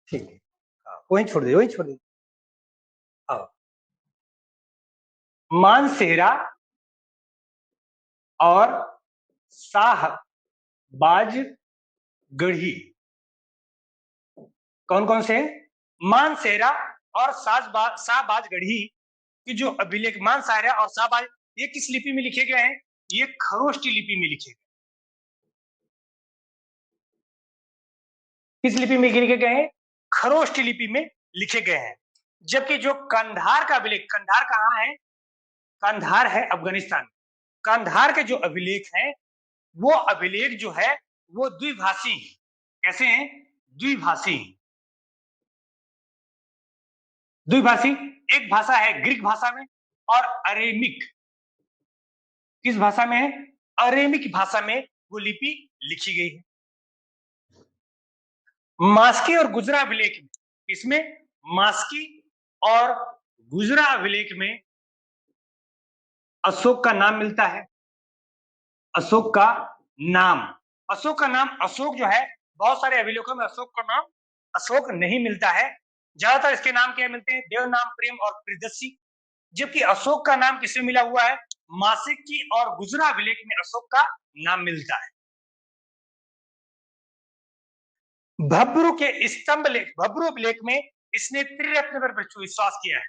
ठीक है, हाँ, वहीं छोड़ दे, वहीं छोड़ दे। हाँ, मानसेरा और शाहबाजगढ़ी कौन कौन से? मानसेरा और शाहबाजगढ़ी की जो अभिलेख, मानसेरा और शाहबाज, ये किस लिपि में लिखे गए हैं? ये खरोष्टी लिपि में लिखे गए। किस लिपि में लिखे गए हैं? खरोष्टी लिपि में लिखे गए हैं। जबकि जो कंधार का अभिलेख, कंधार कहाँ है? कंधार है अफगानिस्तान। कंधार के जो अभिलेख हैं, वो अभिलेख जो है वो द्विभाषी। कैसे हैं? द्विभाषी। द्विभाषी, एक भाषा है ग्रीक भाषा में और अरेमिक। किस भाषा में है? अरेमिक भाषा में वो लिपि लिखी गई है। मास्की और गुजरा अभिलेख में, इसमें मास्की और गुजरा अभिलेख में अशोक का नाम मिलता है। अशोक का नाम, अशोक का नाम, अशोक जो है, बहुत सारे अभिलेखों में अशोक का नाम अशोक नहीं मिलता है। ज्यादातर इसके नाम क्या मिलते हैं? देवनाम, प्रेम और प्रियदर्शी। जबकि अशोक का नाम किसमें मिला हुआ है? मासिकी और गुजरा अभिलेख में अशोक का नाम मिलता है। भब्रू के स्तंभ लेख, भब्रू अभिलेख में इसने त्रिरत्न पर विश्वास किया है।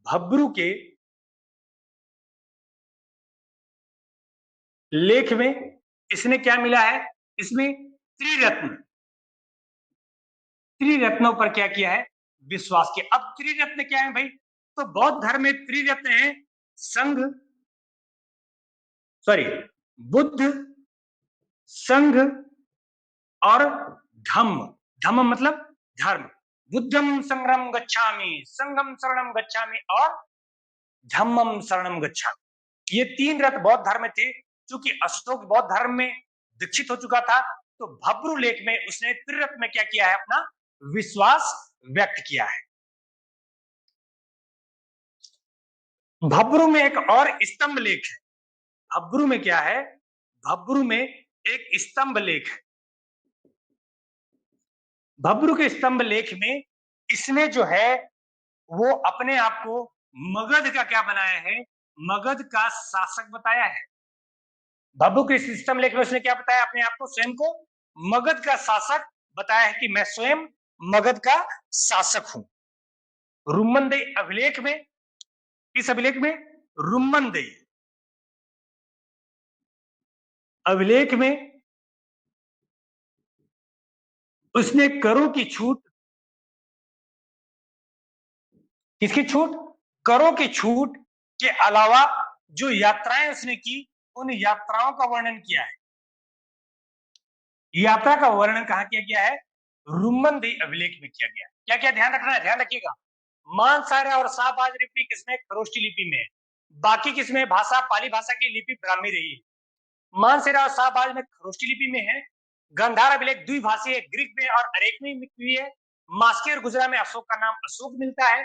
भब्रू के लेख में इसने क्या मिला है? इसमें त्रिरत्न, त्रिरत्नों पर क्या किया है? विश्वास किया। अब त्रिरत्न क्या है भाई? तो बौद्ध धर्म में त्रिरत्न है, संघ, सॉरी, बुद्ध, संघ और धम्म। धम्म मतलब धर्म। बुद्धम संग्रम गच्छामि, संघम शरणम गच्छामि और धम्मम शरणम गच्छामि। ये तीन रत्न बौद्ध धर्म में थे। चूंकि अशोक बौद्ध धर्म में दीक्षित हो चुका था, तो भब्रू लेख में उसने त्रिरत्न में क्या किया है? अपना विश्वास व्यक्त किया है। भब्रू में एक और स्तंभ लेख है। भब्रू में क्या है? भब्रू में एक स्तंभ लेख है। भब्रू के स्तंभ लेख में इसने जो है वो अपने आप को मगध का क्या बनाया है? मगध का शासक बताया है। भब्रू के स्तंभ लेख में उसने क्या बताया? अपने आप को, स्वयं को मगध का शासक बताया है कि मैं स्वयं मगध का शासक हूं। रुम्मनदेही अभिलेख में, किस अभिलेख में? रुम्मनदेही अभिलेख में उसने करों की छूट, किसकी छूट? करों की छूट के अलावा जो यात्राएं उसने की, उन यात्राओं का वर्णन किया है। यात्रा का वर्णन कहां किया गया है? रुम्मनदेही अभिलेख में किया गया है। क्या क्या ध्यान रखना है? ध्यान रखिएगा, मानसारा और शाहबाज लिपि किसमें? खरोष्टी लिपि में। बाकी किसमें? भाषा, पाली भाषा की लिपि ब्राह्मी रही है। मानसेरा और शाहबाज में खरोष्टी लिपि में है। गंधार अभिलेख द्विभाषी है, ग्रीक में और अरेकनी में भी है। मास्की और गुजरा में अशोक का नाम अशोक मिलता है।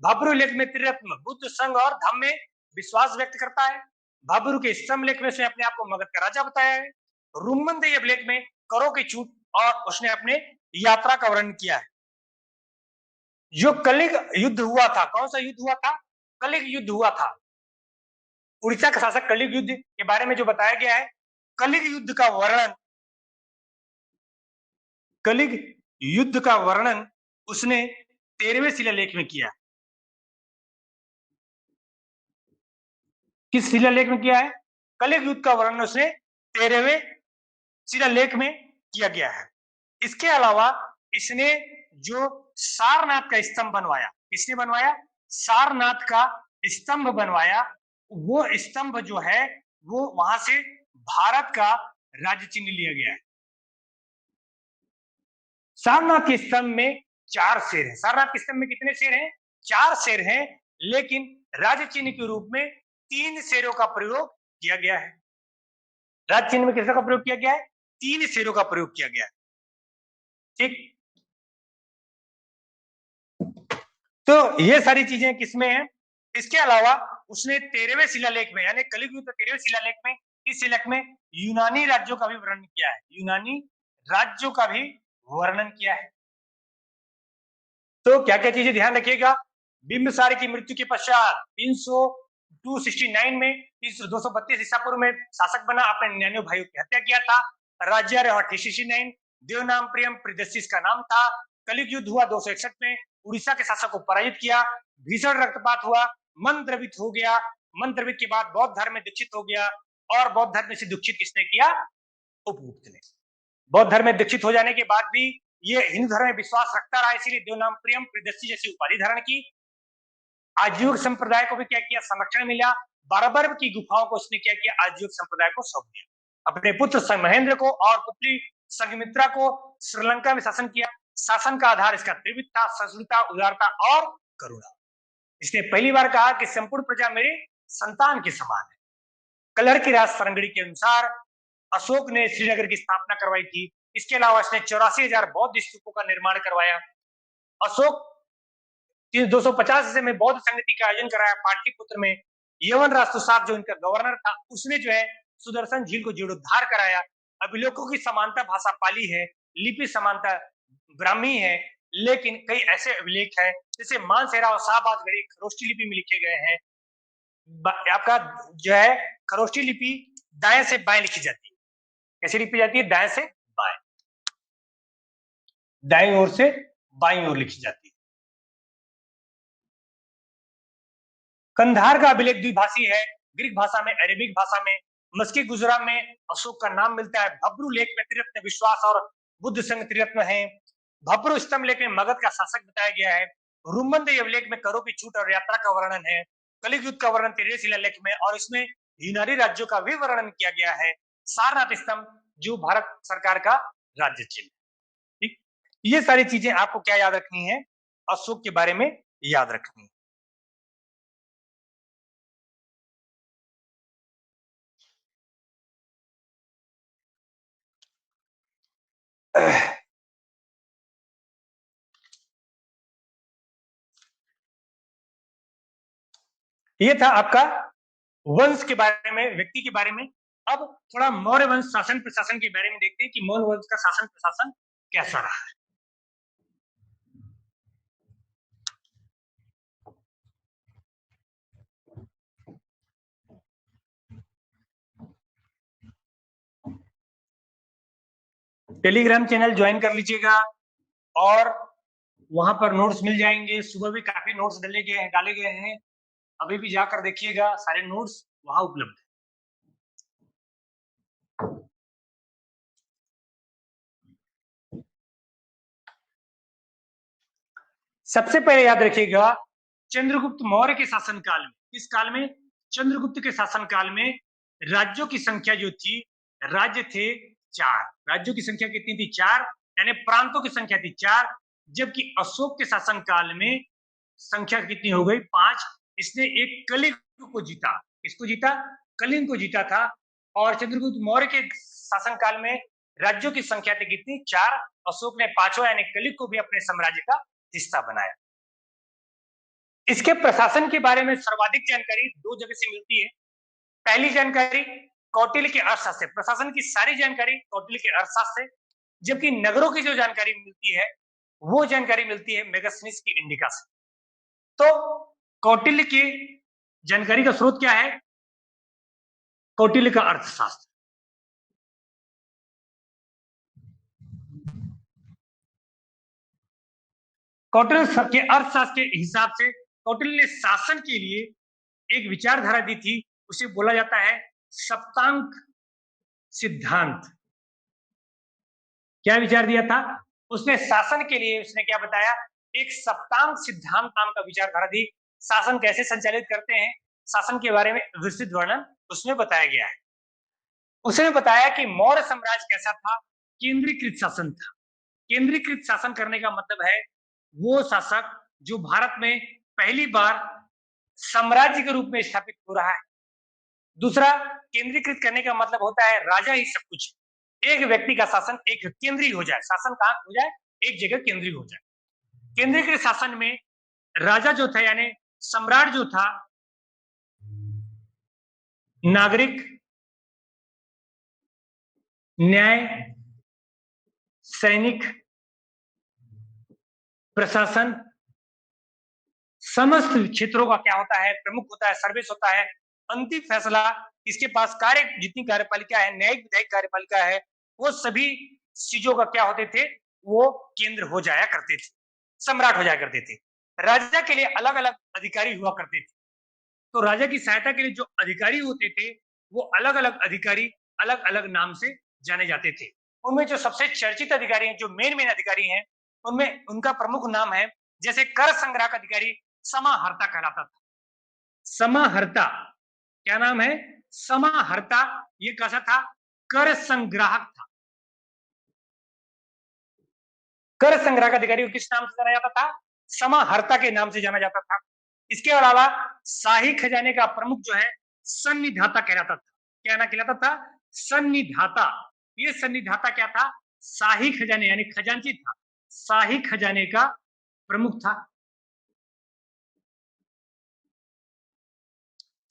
भब्रू लेख में त्रिरत्न, बुद्ध, संघ और धम्म में विश्वास व्यक्त करता है। भब्रू के स्तंभ लेख में उसने अपने आप को मगध का राजा बताया है। रुम्मनदेही अभिलेख में करों की छूट और उसने अपने यात्रा का वर्णन किया है। जो कलिंग युद्ध हुआ था, कौन सा युद्ध हुआ था? कलिंग युद्ध हुआ था। उड़ीसा का शासक कलिंग युद्ध के बारे में जो बताया गया है, कलिंग युद्ध का वर्णन, कलिंग युद्ध का वर्णन उसने 13वें शिलालेख में किया। किस शिलालेख में किया है? कलिंग युद्ध का वर्णन उसने 13वें शिलालेख में किया गया है। इसके अलावा इसने जो सारनाथ का स्तंभ बनवाया, किसने बनवाया? सारनाथ का स्तंभ बनवाया। वो स्तंभ जो है वो वहां से भारत का राज्य चिन्ह लिया गया है। सारनाथ के स्तंभ में 4 शेर हैं। सारनाथ के स्तंभ में कितने शेर हैं? 4 शेर हैं, लेकिन राज्य चिन्ह के रूप में 3 शेरों का प्रयोग किया गया है। राज्य चिन्ह में किसका प्रयोग किया गया है? 3 शेरों का प्रयोग किया गया है। ठीक, तो ये सारी चीजें किसमें है? इसके अलावा उसने 13वें शिलालेख में, यानी कलिंग युद्ध 13वें शिलालेख में, इस शिलालेख में यूनानी राज्यों का भी वर्णन किया है। यूनानी राज्यों का भी वर्णन किया है। तो क्या क्या चीजें ध्यान रखिएगा। बिंबिसार की मृत्यु के पश्चात 269 में 232 ईसा पूर्व में शासक बना, अपने 99 भाइयों की हत्या किया था। राज्य 869 देवनाम प्रियम प्रियदर्शी का नाम था। कलिक युद्ध हुआ 261 में, उड़ीसा के शासक को पराजित किया, भीषण रक्तपात हुआ, मन द्रवित हो गया। मन द्रवित के बाद बौद्ध धर्म में दीक्षित हो गया, और बौद्ध धर्म से दीक्षित किसने किया? उपगुप्त ने। बौद्ध धर्म में दीक्षित हो जाने के बाद भी ये हिंदू धर्म में विश्वास रखता रहा, इसीलिए देवनाम प्रियम प्रियदर्शी जैसी उपाधि धारण की। आजीविक संप्रदाय को भी क्या किया? संरक्षण मिला। बारबर की गुफाओं को उसने क्या किया? आजीविक संप्रदाय को सौंप दिया। अपने पुत्र महेंद्र को और पुत्री संघमित्रा को श्रीलंका में शासन किया। शासन का आधार इसका त्रिविध था: सहिष्णुता, उदारता और करुणा। इसने पहली बार कहा कि संपूर्ण प्रजा मेरे संतान के समान है। कलर की राज सरंगड़ी के अनुसार अशोक ने श्रीनगर की स्थापना करवाई थी। इसके अलावा इसने 84,000 बौद्ध स्तूपों का निर्माण करवाया। अशोक 250 ईस्वी में बौद्ध संगति का आयोजन कराया पाटलिपुत्र में। यवन राष्ट्रसाप जो इनका गवर्नर था, उसने जो है सुदर्शन झील को जीर्णोद्धार कराया। अभिलेखों की समानता भाषा पाली है, लिपि समानता ब्राह्मी है, लेकिन कई ऐसे अभिलेख हैं जैसे मानसेरा और शाहबाजगढ़ी खरोष्टी लिपि में लिखे गए हैं। आपका जो है खरोष्टी लिपि दाएं से बाएं लिखी जाती है। कैसे लिखी जाती है? दाएं से बाएं, दाएं ओर से बाईं ओर लिखी जाती है। कंधार का अभिलेख द्विभाषी है, ग्रीक भाषा में, अरेबिक भाषा में। मस्की गुजरात में अशोक का नाम मिलता है। भब्रू लेख में त्रिरत्न विश्वास और बुद्ध संघ त्रिरत्न है। भब्रू स्तंभ लेख में मगध का शासक बताया गया है। रुम्बन अभिलेख में करों की छूट और यात्रा का वर्णन है। कलिक युद्ध का वर्णन तेरे शिलालेख में, और इसमें यूनानी राज्यों का भी वर्णन किया गया है। सारनाथ स्तंभ जो भारत सरकार का राज्य चिन्ह। ठीक, ये सारी चीजें आपको क्या याद रखनी है? अशोक के बारे में याद रखनी है। ये था आपका वंश के बारे में, व्यक्ति के बारे में। अब थोड़ा मौर्य वंश शासन प्रशासन के बारे में देखते हैं कि मौर्य वंश का शासन प्रशासन कैसा रहा है। टेलीग्राम चैनल ज्वाइन कर लीजिएगा, और वहां पर नोट्स मिल जाएंगे। सुबह भी काफी नोट्स डाले गए हैं। अभी भी जाकर देखिएगा, सारे नोट्स वहां उपलब्ध है। सबसे पहले याद रखिएगा, चंद्रगुप्त मौर्य के शासनकाल में, इस काल में चंद्रगुप्त के शासनकाल में राज्यों की संख्या जो थी, राज्य थे 4। राज्यों की संख्या कितनी थी? 4, यानी प्रांतों की संख्या थी 4। जबकि अशोक के शासनकाल में संख्या कितनी हो गई? 5। इसने एक कलिंग को जीता। किसको जीता? कलिंग को जीता था। और चंद्रगुप्त मौर्य के शासनकाल में राज्यों की संख्या थी कितनी? 4। अशोक ने 5वां यानी कलिंग को भी अपने साम्राज्य का हिस्सा बनाया। इसके प्रशासन के बारे में सर्वाधिक जानकारी 2 जगह से मिलती है। पहली जानकारी कौटिल्य के अर्थशास्त्र से, प्रशासन की सारी जानकारी कौटिल्य के अर्थशास्त्र से। जबकि नगरों की जो जानकारी मिलती है, वो जानकारी मिलती है मेगास्थनीज की इंडिका से। तो कौटिल्य की जानकारी का स्रोत क्या है? कौटिल्य का अर्थशास्त्र। कौटिल्य के अर्थशास्त्र के हिसाब से कौटिल्य ने शासन के लिए एक विचारधारा दी थी, उसे बोला जाता है सप्तांक सिद्धांत। क्या विचार दिया था उसने? शासन के लिए उसने क्या बताया? एक सप्तांक सिद्धांत नाम का विचारधारा दी। शासन कैसे संचालित करते हैं, शासन के बारे में विस्तृत वर्णन उसमें बताया गया है। उसने बताया कि मौर्य साम्राज्य कैसा था? केंद्रीकृत शासन था। केंद्रीकृत शासन करने का मतलब है वो शासक जो भारत में पहली बार साम्राज्य के रूप में स्थापित हो रहा है। दूसरा, केंद्रीकृत करने का मतलब होता है राजा ही सब कुछ। एक व्यक्ति का शासन एक केंद्रीय हो जाए, शासन कहां हो जाए? एक जगह केंद्रीय हो जाए। केंद्रीकृत शासन में राजा जो था यानी सम्राट जो था, नागरिक, न्याय, सैनिक, प्रशासन समस्त क्षेत्रों का क्या होता है, प्रमुख होता है, सर्विस होता है। अंतिम फैसला इसके पास कार्य, जितनी कार्यपालिका है, न्यायिक विधायिक कार्यपालिका है, वो सभी चीजों का क्या होते थे, वो केंद्र हो जाया करते थे, सम्राट हो जाया करते थे। राजा के लिए अलग अलग अधिकारी हुआ करते थे। तो राजा की सहायता के लिए जो अधिकारी होते थे, वो अलग अलग अधिकारी अलग अलग नाम से जाने जाते थे। उनमें जो सबसे चर्चित अधिकारी हैं, जो मेन मेन अधिकारी हैं, उनमें उनका प्रमुख नाम है, जैसे कर संग्रह का अधिकारी समाहर्ता कहलाता था। समाहर्ता क्या नाम है? समाहर्ता। ये कैसा था? कर संग्राहक था। कर संग्रह का अधिकारी किस नाम से जाना जाता था? समाहर्ता के नाम से जाना जाता था। इसके अलावा शाही खजाने का प्रमुख जो है सन्निधाता कहलाता था। क्या ना कहलाता था? सन्निधाता। ये सन्निधाता क्या था? शाही खजाने यानी खजांची था, शाही खजाने का प्रमुख था।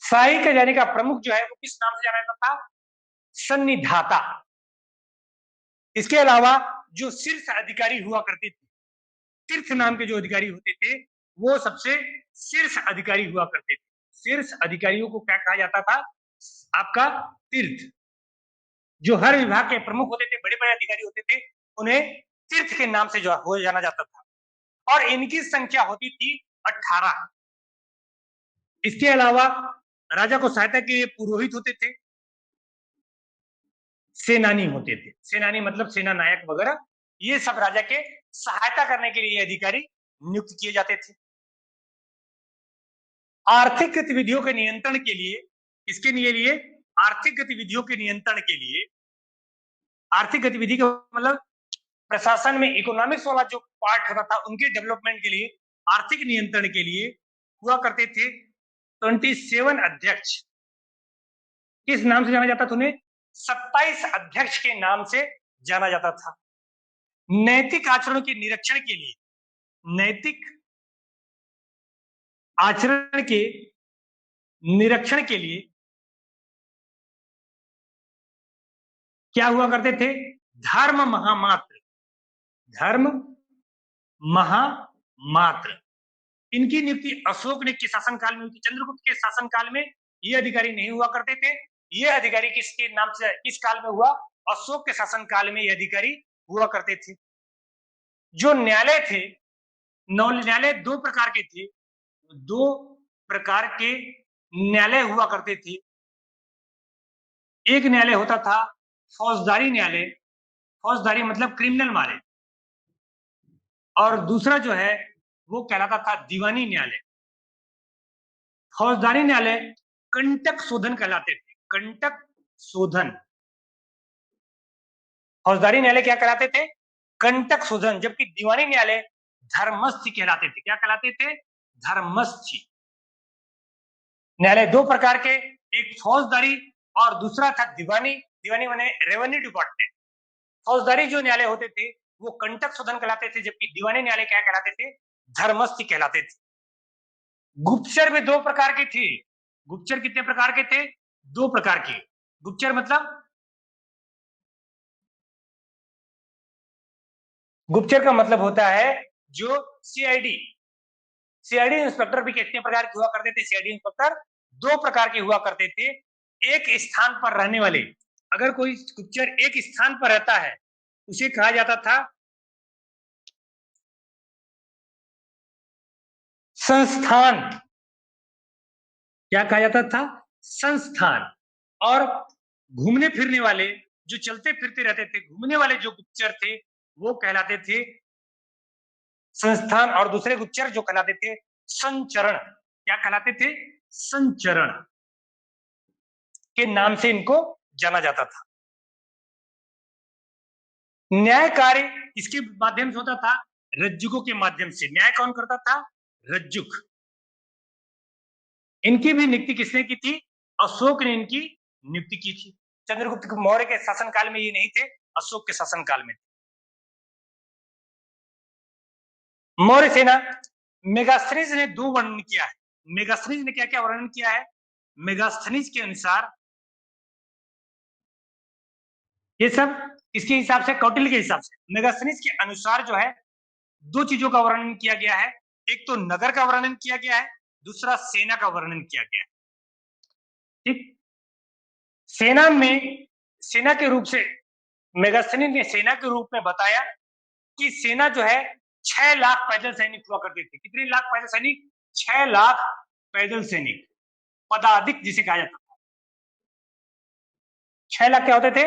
शाही खजाने का प्रमुख जो है वो किस नाम से जाना जाता था? सन्निधाता। इसके अलावा जो शीर्ष अधिकारी हुआ करते थे, तीर्थ नाम के जो अधिकारी होते थे, वो सबसे शीर्ष अधिकारी हुआ करते थे। शीर्ष अधिकारियों को क्या कहा जाता था? आपका तीर्थ। जो हर विभाग के प्रमुख होते थे, बड़े बड़े अधिकारी होते थे, उन्हें तीर्थ के नाम से जो हो जाना जाता था। और इनकी संख्या होती थी 18। इसके अलावा राजा को सहायता के पुरोहित होते थे, सेनानी होते थे। सेनानी मतलब सेना नायक वगैरह, ये सब राजा के सहायता करने के लिए अधिकारी नियुक्त किए जाते थे। आर्थिक गतिविधियों के नियंत्रण के लिए, इसके लिए आर्थिक गतिविधियों के नियंत्रण के लिए, आर्थिक गतिविधि का मतलब प्रशासन में इकोनॉमिक्स वाला जो पार्ट होता था, उनके डेवलपमेंट के लिए, आर्थिक नियंत्रण के लिए हुआ करते थे 27 अध्यक्ष। किस नाम से जाना जाता था उन्हें? 27 अध्यक्ष के नाम से जाना जाता था। नैतिक आचरण के निरीक्षण के लिए, नैतिक आचरण के निरीक्षण के लिए क्या हुआ करते थे? धर्म महामात्र। धर्म महामात्र। इनकी नियुक्ति अशोक ने के शासनकाल में हुई थी। चंद्रगुप्त के शासनकाल में ये अधिकारी नहीं हुआ करते थे। ये अधिकारी किसके नाम से, किस काल में हुआ? अशोक के शासनकाल में ये अधिकारी हुआ करते थे। जो न्यायालय थे, न्यायालय दो प्रकार के थे, दो प्रकार के न्यायालय हुआ करते थे। एक न्यायालय होता था फौजदारी न्यायालय, फौजदारी मतलब क्रिमिनल मारे, और दूसरा जो है वो कहलाता था दीवानी न्यायालय। फौजदारी न्यायालय कंटक शोधन कहलाते थे, कंटक शोधन। फौजदारी न्यायालय क्या कहलाते थे? कंटक शोधन। जबकि दीवानी न्यायालय धर्मस्थी कहलाते थे। क्या कहलाते थे? धर्मस्थी। न्यायालय दो प्रकार के, एक फौजदारी और दूसरा था दीवानी। दीवानी माने रेवेन्यू डिपार्टमेंट। फौजदारी जो न्यायालय होते थे वो कंटक शोधन कहलाते थे, जबकि दीवानी न्यायालय क्या कहलाते थे? धर्मस्थी कहलाते थे। गुप्तचर भी दो प्रकार के थे। गुप्तचर कितने प्रकार के थे? दो प्रकार के। गुप्तचर मतलब, गुप्तचर का मतलब होता है जो सीआईडी, सीआईडी इंस्पेक्टर भी कितने प्रकार के हुआ करते थे? सीआईडी इंस्पेक्टर दो प्रकार के हुआ करते थे। एक स्थान पर रहने वाले, अगर कोई गुप्तचर एक स्थान पर रहता है उसे कहा जाता था संस्थान। क्या कहा जाता था? संस्थान। और घूमने फिरने वाले, जो चलते फिरते रहते थे, घूमने वाले जो गुप्तचर थे वो कहलाते थे संस्थान। और दूसरे गुप्तचर जो कहलाते थे संचरण। क्या कहलाते थे? संचरण के नाम से इनको जाना जाता था। न्याय कार्य इसके माध्यम से होता था, रज्जुकों के माध्यम से। न्याय कौन करता था? रज्जुक। इनकी भी नियुक्ति किसने की थी? अशोक ने इनकी नियुक्ति की थी। चंद्रगुप्त मौर्य के शासनकाल में ये नहीं थे, अशोक के शासनकाल में। मौर्य सेना, मेगास्थनीज ने दो वर्णन किया है। मेगास्थनीज ने क्या क्या वर्णन किया है? मेगास्थनीज के अनुसार, ये सब इसके हिसाब से, कौटिल्य के हिसाब से, मेगास्थनीज के अनुसार जो है दो चीजों का वर्णन किया गया है। एक तो नगर का वर्णन किया गया है, दूसरा सेना का वर्णन किया गया है। ठीक, सेना के रूप से मेगास्थनीज ने सेना के रूप में बताया कि सेना जो है 6 लाख पैदल सैनिक हुआ करते थे। कितने लाख पैदल सैनिक? 6 लाख पैदल सैनिक, पदाधिक जिसे कहा जाता था। 6 लाख क्या होते थे?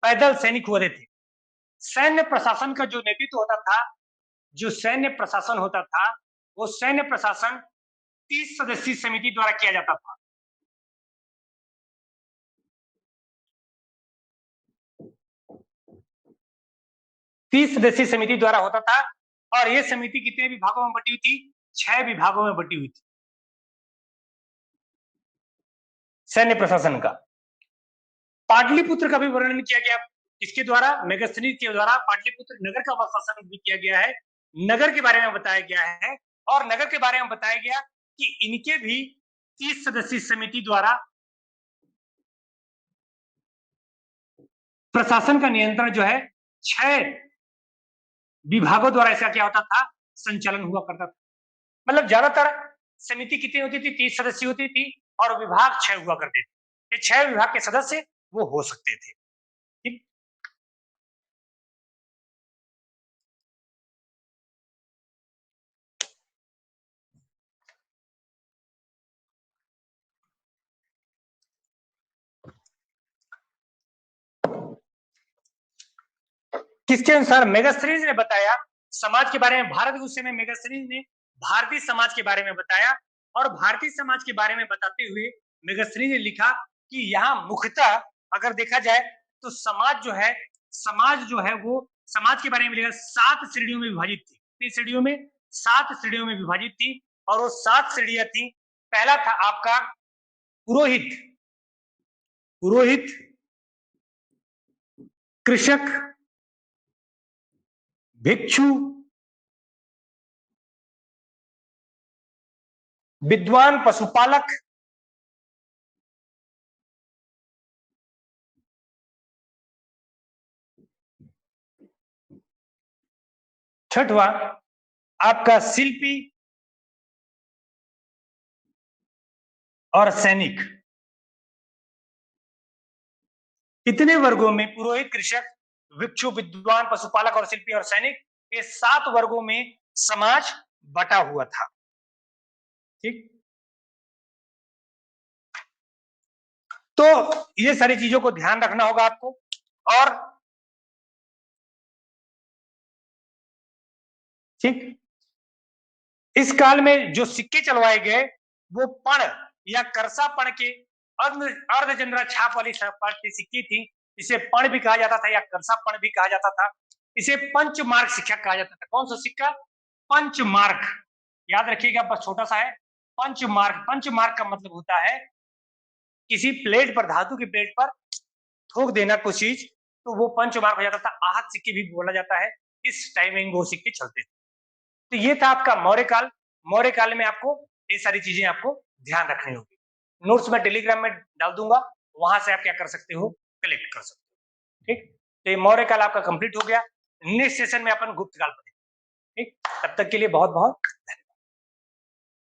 पैदल सैनिक होते थे। सैन्य प्रशासन का जो नेतृत्व होता था, जो सैन्य प्रशासन होता था, वो सैन्य प्रशासन 30 सदस्यीय समिति द्वारा किया जाता था। तीस सदस्यीय समिति द्वारा होता था और ये समिति कितने विभागों में बटी हुई थी? 6 विभागों में बटी हुई थी सैन्य प्रशासन का। पाटलिपुत्र का भी वर्णन किया गया, इसके द्वारा मेगास्थनीज के द्वारा पाटलिपुत्र नगर का प्रशासन भी किया गया है, नगर के बारे में बताया गया है और नगर के बारे में बताया गया कि इनके भी 30 सदस्यीय समिति द्वारा प्रशासन का नियंत्रण जो है 6 विभागों द्वारा ऐसा क्या होता था? संचालन हुआ करता था। मतलब ज्यादातर समिति कितनी होती थी? 30 सदस्य होती थी और विभाग 6 हुआ करते थे। ये 6 विभाग के सदस्य वो हो सकते थे। ठीक, किसके अनुसार? मेगास्थनीज ने बताया समाज के बारे में। भारत उस समय मेगास्थनीज ने भारतीय समाज के बारे में बताया और भारतीय समाज के बारे में बताते हुए मेगास्थनीज ने लिखा कि यहाँ मुख्यतः अगर देखा जाए तो समाज जो है वो समाज के बारे में लिखा 7 श्रेणियों में विभाजित थी। कितनी श्रेणियों में? 7 श्रेणियों में विभाजित थी और वो 7 श्रेणियां थी। पहला था आपका पुरोहित, कृषक, भिक्षु, विद्वान पशुपालक, छठवां आपका शिल्पी और सैनिक। इतने वर्गों में पुरोहित, कृषक, भिक्षु, विद्वान, पशुपालक और शिल्पी और सैनिक, ये 7 वर्गों में समाज बटा हुआ था। ठीक, तो ये सारी चीजों को ध्यान रखना होगा आपको। और ठीक, इस काल में जो सिक्के चलवाए गए वो पण या करसा पण के अर्धचंद्रा छाप वाली सिक्की थी। इसे पण भी कहा जाता था या करसा पण भी कहा जाता था। इसे पंचमार्क सिक्का कहा जाता था। कौन सा सिक्का? पंचमार्क। याद रखिएगा, बस छोटा सा है। पंचमार्क, पंचमार्क का मतलब होता है किसी प्लेट पर, धातु की प्लेट पर ठोक देना कुछ चीज, तो वो पंचमार्क हो जाता था। आहत सिक्के भी बोला जाता है। इस टाइमिंग वो सिक्के चलते थे। तो ये था आपका मौर्य काल। मौर्य काल में आपको ये सारी चीजें आपको ध्यान रखनी होगी। नोट्स मैं टेलीग्राम में डाल दूंगा, वहां से आप क्या कर सकते हो? कलेक्ट कर सकते हो। ठीक, तो ये मौर्य काल आपका कंप्लीट हो गया। नेक्स्ट सेशन में अपन गुप्त काल पढ़ेंगे। ठीक, तब तक के लिए बहुत बहुत धन्यवाद।